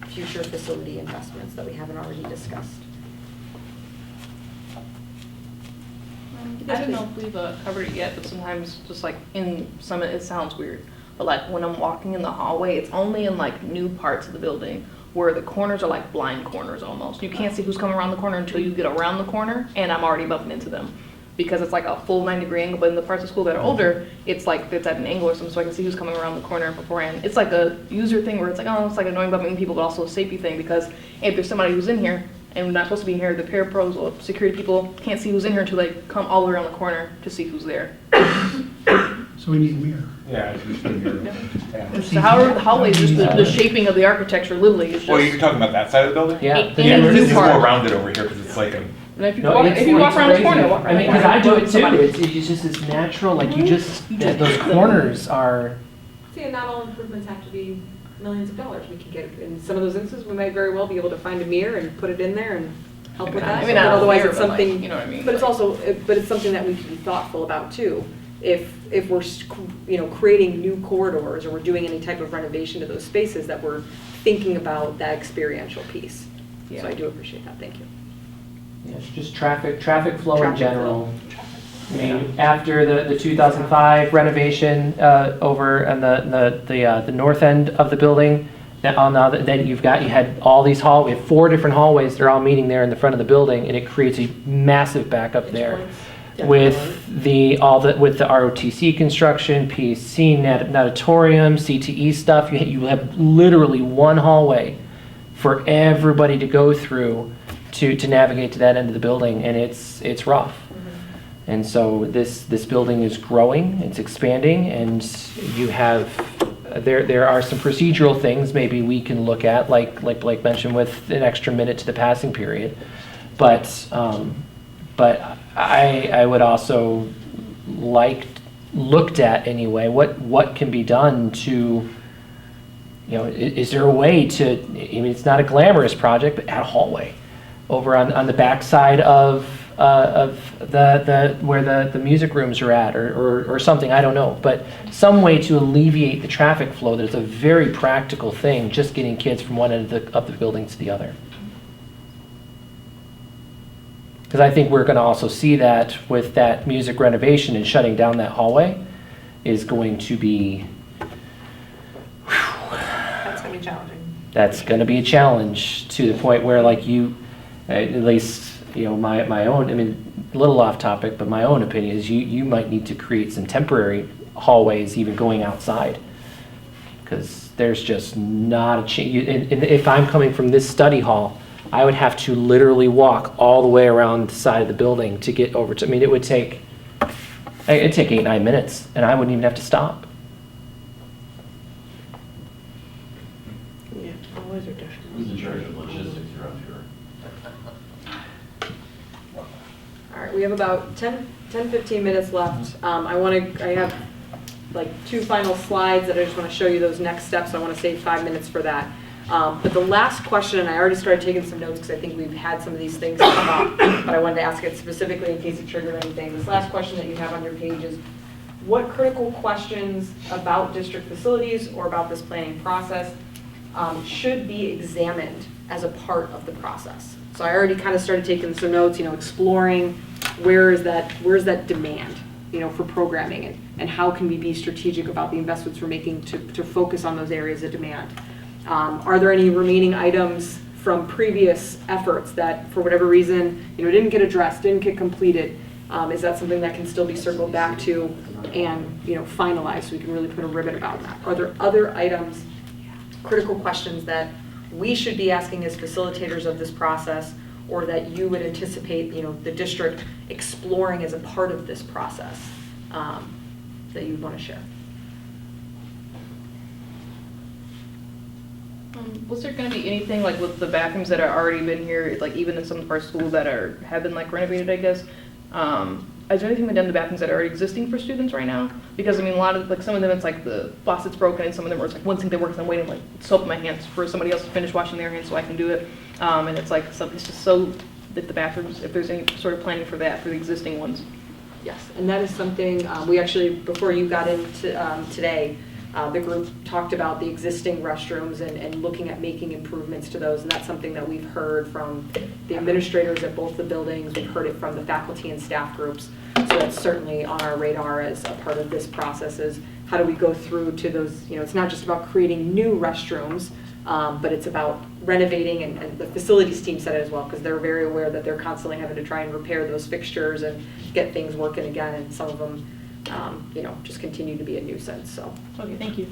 Speaker 11: future facility investments that we haven't already discussed?
Speaker 12: I don't know if we've covered it yet, but sometimes just like in some, it sounds weird, but like when I'm walking in the hallway, it's only in like new parts of the building where the corners are like blind corners almost. You can't see who's coming around the corner until you get around the corner, and I'm already bumping into them because it's like a full 90-degree angle. But in the parts of school that are older, it's like it's at an angle or something, so I can see who's coming around the corner beforehand. It's like a user thing where it's like, oh, it's like annoying bumping people, but also a safety thing, because if there's somebody who's in here and we're not supposed to be in here, the parapros or security people can't see who's in here until they come all the way around the corner to see who's there.
Speaker 9: So we need a mirror.
Speaker 8: Yeah, it's just a mirror. Yeah.
Speaker 12: So however, the hallway is just the shaping of the architecture literally is just.
Speaker 8: Well, you're talking about that side of the building?
Speaker 5: Yeah.
Speaker 12: Yeah,
Speaker 8: This is
Speaker 12: new part.
Speaker 8: more rounded over here because it's like a.
Speaker 12: And if you walk around the corner, walk
Speaker 5: I mean, because I do it too. It's just this natural, like those corners are.
Speaker 11: See, and not all improvements have to be millions of dollars. We can get, in some of those instances, we might very well be able to find a mirror and put it in there and help with that.
Speaker 12: Maybe not
Speaker 11: But otherwise,
Speaker 12: mirror,
Speaker 11: it's
Speaker 12: but like,
Speaker 11: something,
Speaker 12: you know what I mean?
Speaker 11: but it's also, but it's something that we can be thoughtful about too. if we're, creating new corridors or we're doing any type of renovation to those spaces, that we're thinking about that experiential piece. So I do appreciate that, thank you.
Speaker 5: Yeah, it's just traffic flow in
Speaker 11: Traffic
Speaker 5: general. I mean, after the 2005 renovation over on the north end of the building, then you had all these we have 4 different hallways. They're all meeting there in the front of the building, and it creates a massive backup there. With the ROTC construction, PC, natatorium, CTE stuff, you have literally one hallway for everybody to go through to navigate to that end of the building, and it's rough. And so this building is growing, it's expanding, and you have there are some procedural things maybe we can look at, like Blake mentioned, with an extra minute to the passing period. But I would also looked at anyway, what can be done to, is there a way to, I mean, it's not a glamorous project, but add a hallway over on the back side of the where the music rooms are at, or something, I don't know, but some way to alleviate the traffic flow. That's a very practical thing, just getting kids from one end of the building to the other. Because I think we're going to also see that with that music renovation and shutting down that hallway is going to be,
Speaker 13: That's gonna be challenging.
Speaker 5: that's going to be a challenge, to the point where, like, at least, my own, I mean, a little off topic, but my own opinion is you might need to create some temporary hallways even going outside, because there's just not a chance. And if I'm coming from this study hall, I would have to literally walk all the way around the side of the building to get over to, I mean, it'd take 8-9 minutes, and I wouldn't even have to stop.
Speaker 10: Yeah, always are different.
Speaker 6: Who's in charge of logistics around here?
Speaker 11: All right, we have about 10-15 minutes left. I have like 2 final slides that I just want to show you those next steps. I want to save 5 minutes for that. But the last question, and I already started taking some notes because I think we've had some of these things come up, but I wanted to ask it specifically in case it triggered anything. This last question that you have on your page is, what critical questions about district facilities or about this planning process should be examined as a part of the process? So I already kind of started taking some notes, exploring where's that demand, for programming, and how can we be strategic about the investments we're making to focus on those areas of demand. Are there any remaining items from previous efforts that, for whatever reason, didn't get addressed, didn't get completed? Is that something that can still be circled back to and, finalized, so we can really put a ribbon about that? Are there other items, critical questions that we should be asking as facilitators of this process, or that you would anticipate, the district exploring as a part of this process, that you'd want to share?
Speaker 12: Was there going to be anything like with the bathrooms that are already been here, like even in some of our schools that have been like renovated, I guess? Is there anything been done to bathrooms that are already existing for students right now? Because I mean, a lot of some of them it's like the faucet's broken, and some of them are it's like one sink that works, and I'm waiting like soap in my hands for somebody else to finish washing their hands so I can do it. And it's like it's just so that the bathrooms, if there's any sort of planning for that for the existing ones.
Speaker 11: Yes, and that is something we actually, before you got into today, the group talked about the existing restrooms and looking at making improvements to those, and that's something that we've heard from the administrators at both the buildings. They've heard it from the faculty and staff groups, so that's certainly on our radar as a part of this process. Is how do we go through to those, it's not just about creating new restrooms, but it's about renovating, and the facilities team said it as well, because they're very aware that they're constantly having to try and repair those fixtures and get things working again, and some of them just continue to be a nuisance, so.
Speaker 12: Okay, thank you.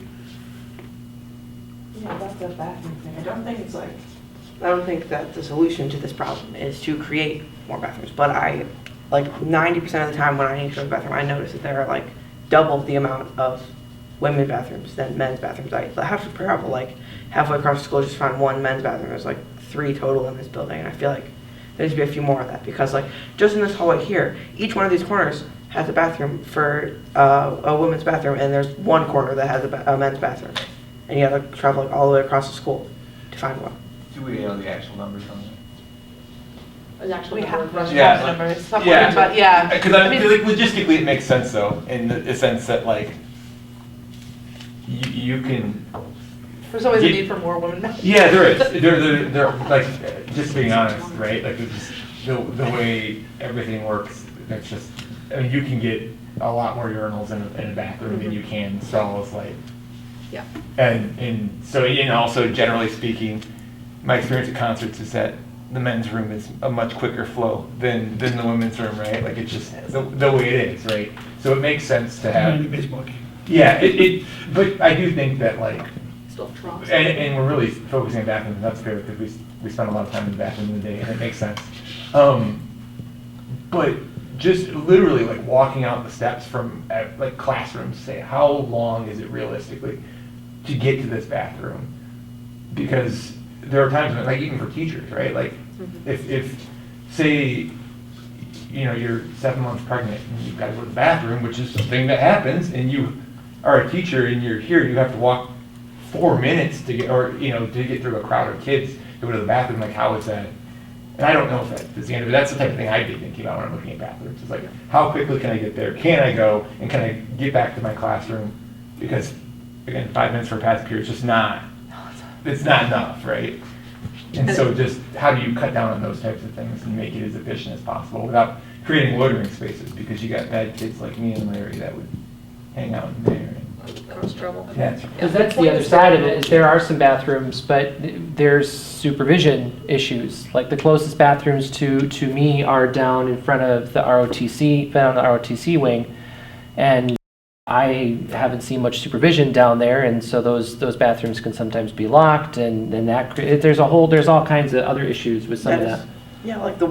Speaker 10: Yeah, about the bathroom thing, I don't think that the solution to this problem is to create more bathrooms, but I, like 90% of the time when I need to go to the bathroom, I notice that there are like double the amount of women's bathrooms than men's bathrooms. I have to travel like halfway across the school just to find one men's bathroom. There's like 3 total in this building, and I feel like there needs to be a few more of that, because like just in this hallway here, each one of these corners has a bathroom for a women's bathroom, and there's one corner that has a men's bathroom, and you have to travel like all the way across the school to find one.
Speaker 8: Do we know the actual numbers on
Speaker 11: an actual
Speaker 13: We
Speaker 11: number
Speaker 13: have,
Speaker 11: of
Speaker 13: we
Speaker 11: restaurants.
Speaker 13: have the numbers somewhere, but yeah.
Speaker 8: Because I mean, like, logistically, it makes sense though, in the sense that like, you can.
Speaker 13: There's always a need for more women.
Speaker 8: Yeah, there is. There, like, just being honest, right? Like, it's just the way everything works, it's just, I mean, you can get a lot more urinals in a bathroom than you can stalls, like.
Speaker 11: Yeah.
Speaker 8: And so, and also generally speaking, my experience at concerts is that the men's room is a much quicker flow than the women's room, right? Like, it's just the way it is, right? So it makes sense to have.
Speaker 9: Any baseball game.
Speaker 8: Yeah, but I do think that, like,
Speaker 11: Still have troughs.
Speaker 8: and we're really focusing on bathrooms, and that's fair, because we spend a lot of time in the bathroom in the day, and it makes sense. But just literally, like, walking out the steps from, like, classrooms, say, how long is it realistically to get to this bathroom? Because there are times when, like, even for teachers, right? Like, if say, you know, you're 7 months pregnant, and you've got to go to the bathroom, which is something that happens, and you are a teacher, and you're here, you have to walk 4 minutes to get, or, you know, to get through a crowd of kids to go to the bathroom, like, how is that? And I don't know if that's the end of it. That's the type of thing I'd be thinking about when I'm looking at bathrooms. It's like, how quickly can I get there? Can I go? And can I get back to my classroom? Because, again, 5 minutes for a passing period is just not, it's not enough, right? And so just, how do you cut down on those types of things and make it as efficient as possible without creating loitering spaces? Because you got bad kids like me and Larry that would hang out in there. And,
Speaker 11: Cause trouble.
Speaker 8: yeah.
Speaker 5: Because that's the other side of it, is there are some bathrooms, but there's supervision issues. Like the closest bathrooms to me are down in front of the ROTC, down the ROTC wing. And I haven't seen much supervision down there, and so those bathrooms can sometimes be locked, and that there's all kinds of other issues with some of that.
Speaker 10: Yeah, like the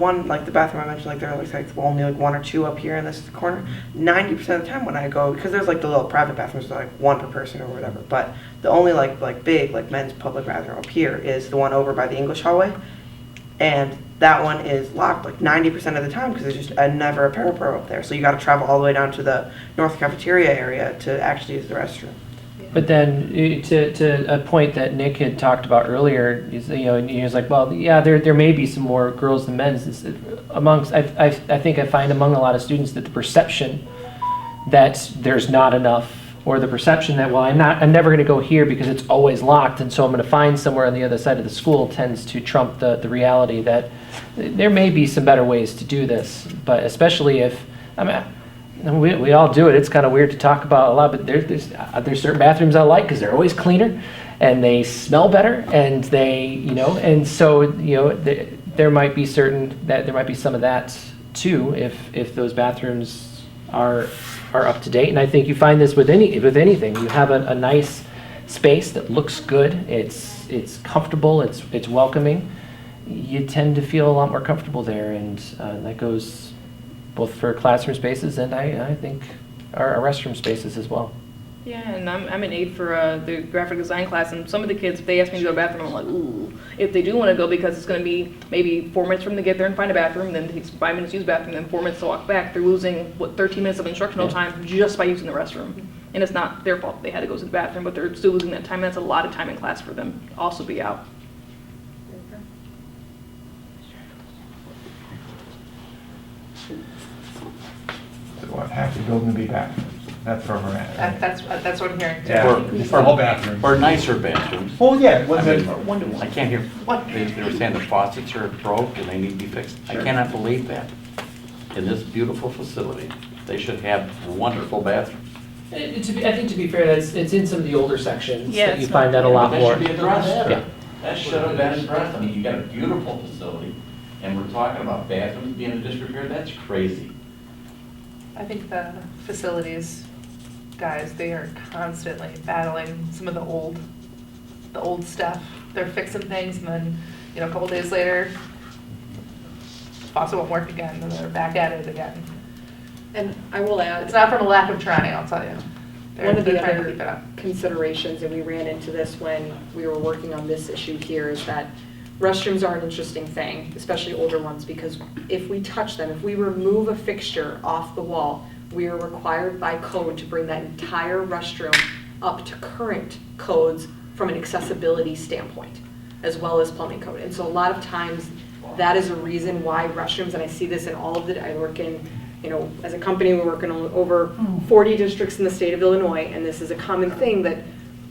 Speaker 10: bathroom I mentioned, like there are like only like 1 or 2 up here in this corner. 90% of the time when I go, because there's like the little private bathrooms, that are like 1 per person or whatever, but the only like big like men's public bathroom up here is the one over by the English hallway, and that one is locked like 90% of the time because there's just never a parapro up there. So you got to travel all the way down to the north cafeteria area to actually use the restroom.
Speaker 5: But then to a point that Nick had talked about earlier, is, you know, and he was like, well, yeah, there may be some more girls than men's. Amongst, I think I find among a lot of students that the perception that there's not enough, or the perception that, well, I'm never going to go here because it's always locked, and so I'm going to find somewhere on the other side of the school, tends to trump the reality that there may be some better ways to do this. But especially if, I mean, we all do it. It's kind of weird to talk about a lot, but there's certain bathrooms I like because they're always cleaner and they smell better, and they, you know, and so, you know, there might be some of that too if those bathrooms are up to date. And I think you find this with anything. You have a nice space that looks good. It's comfortable. It's welcoming. You tend to feel a lot more comfortable there, and that goes both for classroom spaces and I think our restroom spaces as well.
Speaker 12: Yeah, and I'm an aide for the graphic design class, and some of the kids, if they ask me to go to the bathroom, I'm like, ooh. If they do want to go, because it's going to be maybe 4 minutes for them to get there and find a bathroom, then it takes 5 minutes to use the bathroom, then 4 minutes to walk back, they're losing, 13 minutes of instructional time just by using the restroom. And it's not their fault they had to go to the bathroom, but they're still losing that time. That's a lot of time in class for them to also be out.
Speaker 8: What, half the building to be bathrooms? That's where we're at, right?
Speaker 13: That's what I'm hearing.
Speaker 8: Yeah, for all bathrooms.
Speaker 6: Or nicer bathrooms.
Speaker 8: Well, yeah,
Speaker 6: I can't hear, they were saying the faucets are broke and they need to be fixed. I cannot believe that. In this beautiful facility, they should have wonderful bathrooms.
Speaker 5: I think to be fair, it's in some of the older sections
Speaker 12: Yeah,
Speaker 5: that you find that a lot more.
Speaker 6: That should be addressed.
Speaker 5: Yeah.
Speaker 6: That should have been addressed. I mean, you got a beautiful facility and we're talking about bathrooms being in disrepair. That's crazy.
Speaker 13: I think the facilities guys, they are constantly battling some of the old stuff. They're fixing things, and then, you know, a couple days later, faucet won't work again, and they're back at it again.
Speaker 11: And I will add,
Speaker 13: It's not from a lack of trying, I'll tell you.
Speaker 11: one of the
Speaker 13: They're trying to keep it
Speaker 11: other
Speaker 13: up.
Speaker 11: considerations, and we ran into this when we were working on this issue here, is that restrooms are an interesting thing, especially older ones, because if we touch them, if we remove a fixture off the wall, we are required by code to bring that entire restroom up to current codes from an accessibility standpoint, as well as plumbing code. And so a lot of times, That is a reason why restrooms, and I see this in all of the, I work in, as a company, we work in over 40 districts in the state of Illinois, and this is a common thing that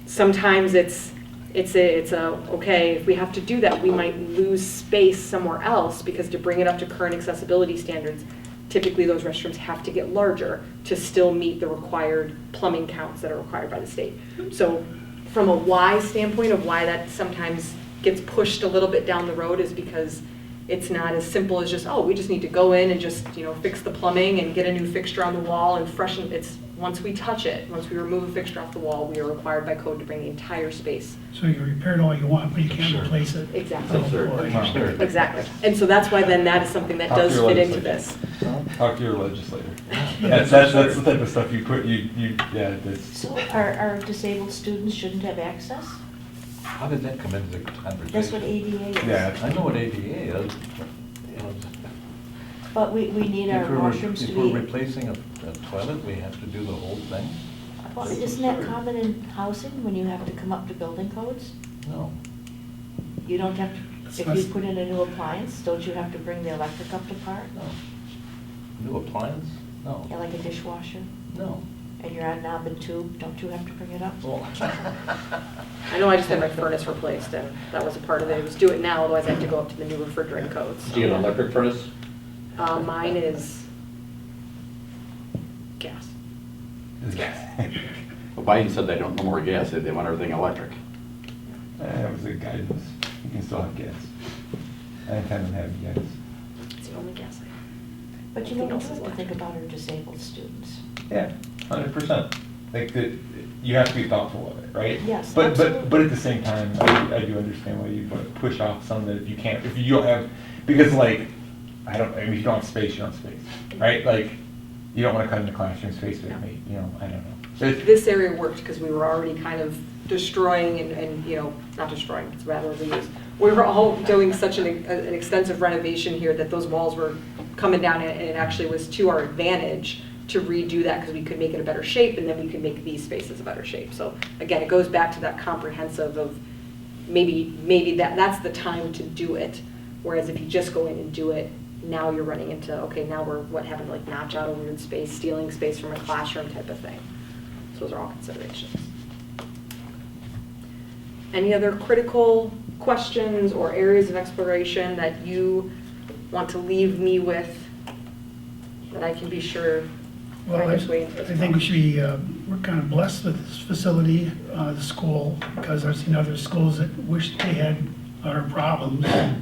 Speaker 11: sometimes it's okay, if we have to do that, we might lose space somewhere else, because to bring it up to current accessibility standards, typically those restrooms have to get larger to still meet the required plumbing counts that are required by the state. So from a why standpoint of why that sometimes gets pushed a little bit down the road is because it's not as simple as just, oh, we just need to go in and just, fix the plumbing and get a new fixture on the wall and freshen. It's once we touch it, once we remove a fixture off the wall, we are required by code to bring the entire space.
Speaker 9: So you repair it all you want, but you can't replace it.
Speaker 11: Exactly.
Speaker 9: Oh, boy.
Speaker 11: Exactly. And so that's why then that is something that does fit into this.
Speaker 8: Talk to your legislator. That's the type of stuff
Speaker 7: So our disabled students shouldn't have access?
Speaker 4: How did that come into the conversation?
Speaker 7: That's what ADA is.
Speaker 8: Yeah.
Speaker 4: I know what ADA is.
Speaker 7: But we need our washrooms to
Speaker 4: If we're
Speaker 7: be,
Speaker 4: replacing a toilet, we have to do the whole thing?
Speaker 7: well, isn't that common in housing when you have to come up to building codes?
Speaker 4: No.
Speaker 7: You don't have to, if you put in a new appliance, don't you have to bring the electric up to par?
Speaker 4: No. New appliance? No.
Speaker 7: Yeah, like a dishwasher?
Speaker 4: No.
Speaker 7: And you're on knob and tube, don't you have to bring it up?
Speaker 4: Well,
Speaker 11: I know I just had my furnace replaced, and that was a part of it. It was do it now, otherwise I have to go up to the new refrigerant codes.
Speaker 6: Do you have an electric furnace?
Speaker 11: Mine is gas.
Speaker 6: Well, Biden said they don't no more gas, they want everything electric.
Speaker 8: That was a guidance. You can still have gas. I intend to have gas.
Speaker 11: It's the only gas I have.
Speaker 7: But you know, we
Speaker 11: Everything else
Speaker 7: do
Speaker 11: is
Speaker 7: have to think about our disabled students.
Speaker 8: Yeah, 100%. Like you have to be thoughtful of it, right?
Speaker 7: Yes,
Speaker 8: But
Speaker 7: absolutely.
Speaker 8: at the same time, I do understand why you push off some that if you don't have, because if you don't have space, you don't have space, right? Like, you don't want to cut into classroom space with me, I don't know.
Speaker 11: This area worked because we were already kind of destroying and not destroying, it's rather reused. We were all doing such an extensive renovation here that those walls were coming down, and it actually was to our advantage to redo that because we could make it a better shape, and then we could make these spaces a better shape. So again, it goes back to that comprehensive of maybe that's the time to do it. Whereas if you just go in and do it, now you're running into, okay, now what happened, like notch out a weird space, stealing space from a classroom type of thing. So those are all considerations. Any other critical questions or areas of exploration that you want to leave me with that I can be sure
Speaker 9: Well,
Speaker 11: find
Speaker 9: I
Speaker 11: its way into this
Speaker 9: think we should be, we're kind of blessed with this facility, the school, because I've seen other schools that wish they had our problems. I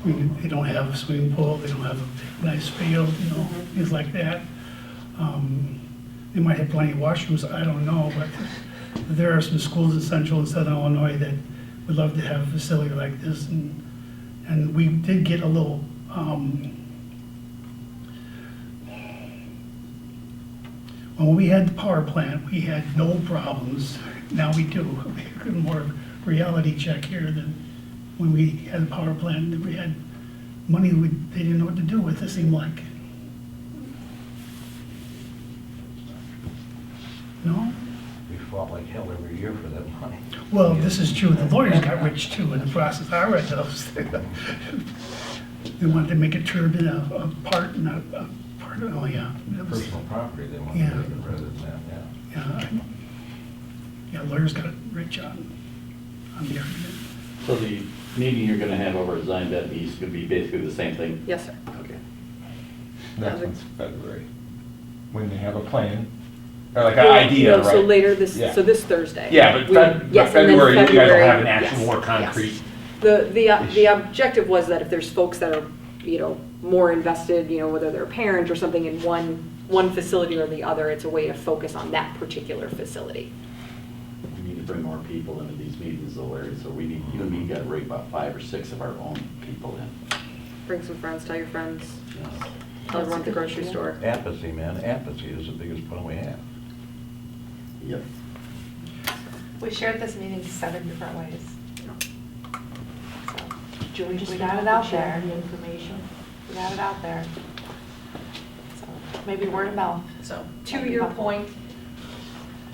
Speaker 9: mean, they don't have a swimming pool, they don't have a nice field, things like that. They might have plenty of washrooms, I don't know, but there are some schools in central and southern Illinois that would love to have a facility like this. And we did get a little, when we had the power plant, we had no problems. Now we do. We have more reality check here than when we had the power plant. We had money they didn't know what to do with, it seemed like. No?
Speaker 4: We fought like hell every year for that money.
Speaker 9: Well, this is true. The lawyers got rich too in the process. I read those. They wanted to make it turn into a part, not a part. Oh, yeah. It was-
Speaker 4: Personal property, they wanted
Speaker 9: Yeah.
Speaker 4: to make it rather than that, yeah.
Speaker 9: Yeah, lawyers got rich on the argument.
Speaker 6: So the meeting you're gonna have over at Zion Beth East could be basically the same thing?
Speaker 11: Yes, sir.
Speaker 6: Okay.
Speaker 8: Next one's February, when they have a plan, or like an idea,
Speaker 11: No,
Speaker 8: right?
Speaker 11: so later this,
Speaker 8: Yeah.
Speaker 11: so this Thursday.
Speaker 8: Yeah, but
Speaker 11: Yes, and then
Speaker 8: February, you guys will have an
Speaker 11: February,
Speaker 8: actual
Speaker 11: yes,
Speaker 8: more
Speaker 11: yes.
Speaker 8: concrete.
Speaker 11: The objective was that if there's folks that are, more invested, whether they're a parent or something in one facility or the other, it's a way to focus on that particular facility.
Speaker 6: We need to bring more people into these meetings though, Larry, so we need, you and me got to bring about 5 or 6 of our own people in.
Speaker 11: Bring some friends, tell your friends,
Speaker 6: you know.
Speaker 11: tell everyone at the grocery store.
Speaker 4: Apathy, man, apathy is the biggest problem we have.
Speaker 6: Yep.
Speaker 13: We shared this meeting 7 different ways.
Speaker 7: George just
Speaker 13: We got it out
Speaker 7: share
Speaker 13: there.
Speaker 7: the information.
Speaker 13: We got it out there. So maybe word of mouth.
Speaker 11: So, to your point,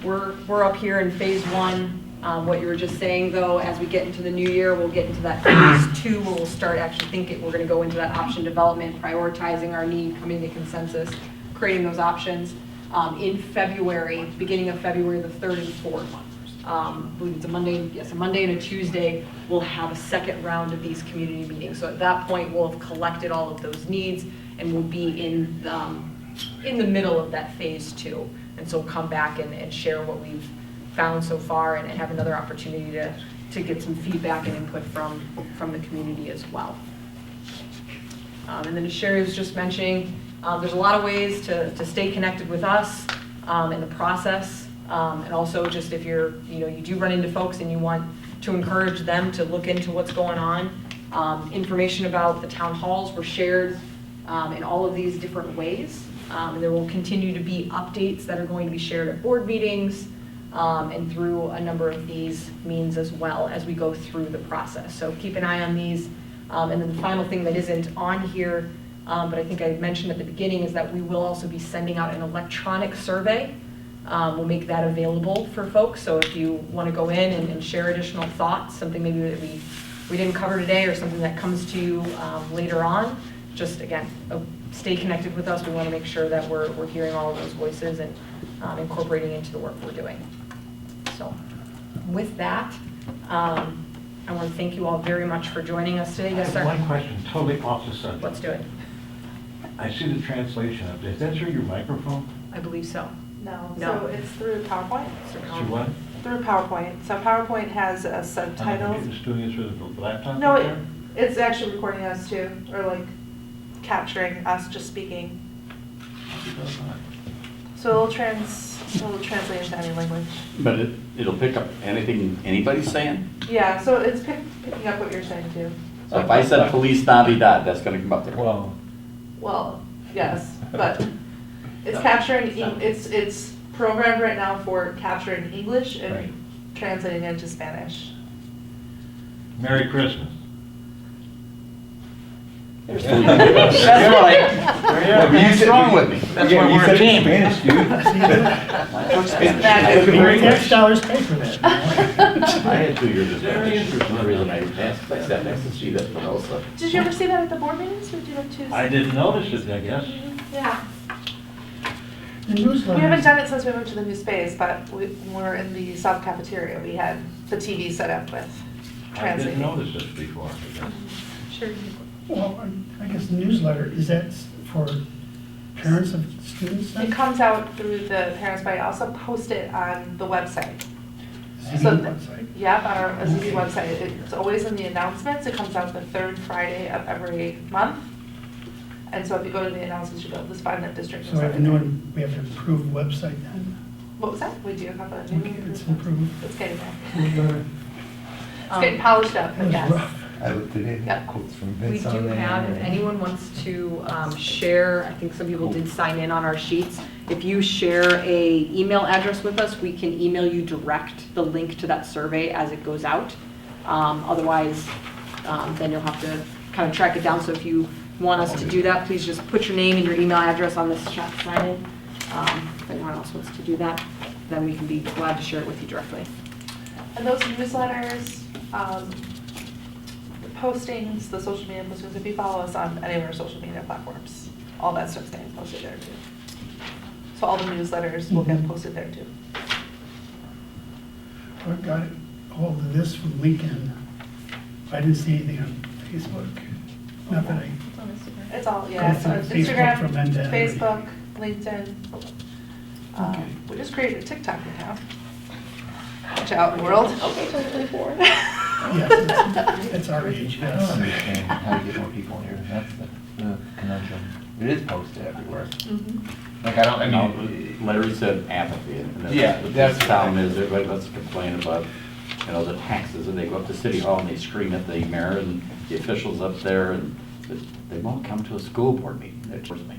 Speaker 11: we're up here in phase 1. What you were just saying, though, as we get into the new year, we'll get into that phase 2, where we'll start actually thinking, we're going to go into that option development, prioritizing our need, coming to consensus, creating those options. In February, beginning of February, the 3rd and 4th, I believe it's a Monday, yes, a Monday and a Tuesday, we'll have a second round of these community meetings. So at that point, we'll have collected all of those needs, and we'll be in the middle of that phase 2. And so we'll come back and share what we've found so far, and have another opportunity to get some feedback and input from the community as well. And then as Sherry was just mentioning, there's a lot of ways to stay connected with us in the process, and also just if you do run into folks and you want to encourage them to look into what's going on. Information about the town halls were shared in all of these different ways. And there will continue to be updates that are going to be shared at board meetings and through a number of these means as well as we go through the process. So keep an eye on these. And then the final thing that isn't on here, but I think I mentioned at the beginning, is that we will also be sending out an electronic survey. We'll make that available for folks. So if you want to go in and share additional thoughts, something maybe that we didn't cover today, or something that comes to you later on, just again, stay connected with us. We want to make sure that we're hearing all of those voices and incorporating into the work we're doing. So with that, I want to thank you all very much for joining us today. Yes, sir?
Speaker 4: One question, totally off the subject.
Speaker 11: Let's do it.
Speaker 4: I see the translation up there. Is that through your microphone?
Speaker 11: I believe so.
Speaker 13: No,
Speaker 11: No.
Speaker 13: so it's through PowerPoint.
Speaker 4: Through what?
Speaker 13: Through PowerPoint. So PowerPoint has a
Speaker 4: I'm
Speaker 13: subtitles.
Speaker 4: just doing it through the laptop?
Speaker 13: No,
Speaker 4: up there?
Speaker 13: it's actually recording us too, or like capturing us just speaking. So it'll translate into any language.
Speaker 6: But it'll pick up anything anybody's saying?
Speaker 13: Yeah, so it's picking up what you're saying too.
Speaker 6: So if I said police Navidad, that's gonna come up there?
Speaker 13: Well, yes, but it's capturing, it's programmed right now for capturing English and
Speaker 4: Right.
Speaker 13: translating it into Spanish.
Speaker 4: Merry Christmas.
Speaker 6: That's what's wrong with me.
Speaker 4: That's why we're a team.
Speaker 14: Spanish, dude.
Speaker 9: Tax dollars pay for that.
Speaker 6: I had 2 years of Spanish. The reason I asked, I sat next to see that from Elsa.
Speaker 13: Did you ever see that at the board meetings, or did you have to?
Speaker 4: I didn't notice it, I guess.
Speaker 13: Yeah.
Speaker 9: The newsletter.
Speaker 13: We haven't done it since we moved to the new space, but we're in the south cafeteria. We had the TV set up with
Speaker 4: I
Speaker 13: translating.
Speaker 4: didn't notice it before, I guess.
Speaker 11: Sure.
Speaker 9: Well, I guess the newsletter, is that for parents of students then?
Speaker 13: It comes out through the parents, but I also post it on the website.
Speaker 9: ZB
Speaker 13: So,
Speaker 9: website?
Speaker 13: Yep, on our ZB website. It's always in the announcements. It comes out the 3rd Friday of every month. And so if you go to the announcements, you'll be able to find that district.
Speaker 9: So we have a new one, we have to improve the website then?
Speaker 13: What was that? We do have a
Speaker 9: Okay, it's improved.
Speaker 13: It's getting there.
Speaker 9: Newsletter.
Speaker 13: It's getting polished up,
Speaker 9: It
Speaker 13: but
Speaker 9: was
Speaker 13: yes.
Speaker 9: rough.
Speaker 15: I looked today,
Speaker 13: Yeah.
Speaker 15: quotes from
Speaker 11: We
Speaker 15: Vince
Speaker 11: do
Speaker 15: on there.
Speaker 11: have, if anyone wants to share, I think some people did sign in on our sheets. If you share a email address with us, we can email you direct the link to that survey as it goes out. Otherwise, then you'll have to kind of track it down. So if you want us to do that, please just put your name and your email address on this sign in. If anyone else wants to do that, then we can be glad to share it with you directly.
Speaker 13: And those newsletters, the postings, the social media postings, if you follow us on any of our social media platforms, all that stuff's getting posted there too. So all the newsletters will get posted there too.
Speaker 9: I got it, all of this from Lincoln. I didn't see anything on Facebook. Not that I,
Speaker 12: It's on Instagram.
Speaker 13: It's all, yeah,
Speaker 9: Go
Speaker 13: so
Speaker 9: to
Speaker 13: it's
Speaker 9: Facebook from
Speaker 13: Instagram,
Speaker 9: Mendon.
Speaker 13: Facebook, LinkedIn.
Speaker 9: Okay.
Speaker 13: We just created a TikTok account. Watch out, world.
Speaker 12: Okay, 2024.
Speaker 9: yes, it's our age,
Speaker 15: I don't
Speaker 9: yes.
Speaker 15: understand how to get more people here, that's the conundrum. It is posted everywhere.
Speaker 8: Like, I mean,
Speaker 6: Larry said apathy, and
Speaker 8: Yeah,
Speaker 6: that's
Speaker 8: that's
Speaker 6: the town is, everybody wants to complain about, the taxes, and they go up to City Hall and they scream at the mayor and the officials up there, and they won't come to a school board meeting, that towards me.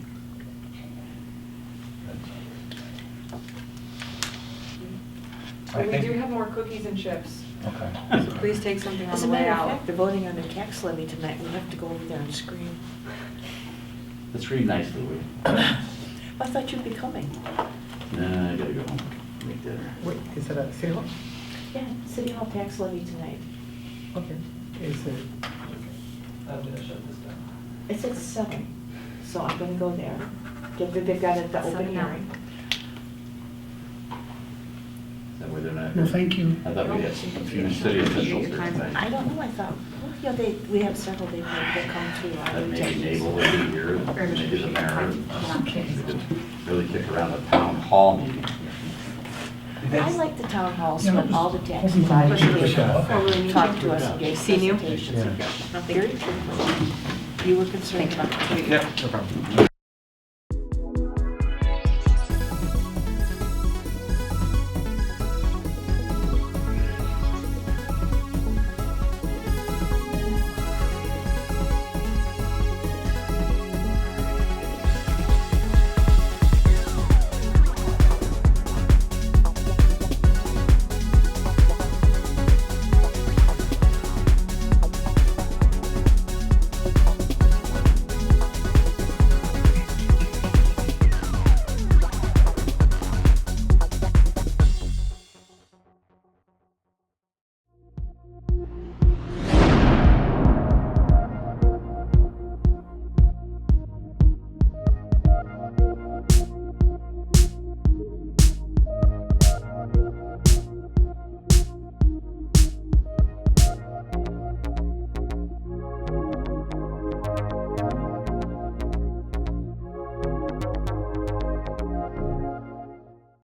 Speaker 8: I
Speaker 11: We
Speaker 8: think-
Speaker 11: do have more cookies and chips,
Speaker 8: Okay.
Speaker 11: so please take something on
Speaker 7: As
Speaker 11: the
Speaker 7: a
Speaker 11: way
Speaker 7: matter of
Speaker 11: out.
Speaker 7: fact, they're voting on their tax levy tonight. We have to go over there and scream.
Speaker 6: Let's read nicely, will you?
Speaker 7: I thought you'd be coming.
Speaker 6: Nah, I gotta go home, make dinner.
Speaker 2: Wait, is that a City Hall?
Speaker 7: Yeah, City Hall tax levy tonight.
Speaker 2: Okay. Is it?
Speaker 5: I'm gonna shut this down.
Speaker 7: It's at 7, so I'm gonna go there. They've got it at the open
Speaker 11: 7 now.
Speaker 7: hearing.
Speaker 6: That way they're not.
Speaker 9: Well, thank you.
Speaker 6: I thought we had a few city officials here tonight.
Speaker 7: I don't know, I thought, well, you know, we have several, they come to our
Speaker 6: That maybe
Speaker 7: attention.
Speaker 6: Nabel would be here, maybe the mayor. We could really kick around a town hall meeting.
Speaker 7: I like the town halls
Speaker 9: Yeah,
Speaker 7: when all the tax advisors talk to us and give
Speaker 11: Seen you?
Speaker 7: presentations.
Speaker 11: Nothing.
Speaker 7: Very frequently. You were concerned about.
Speaker 8: Yep, no problem.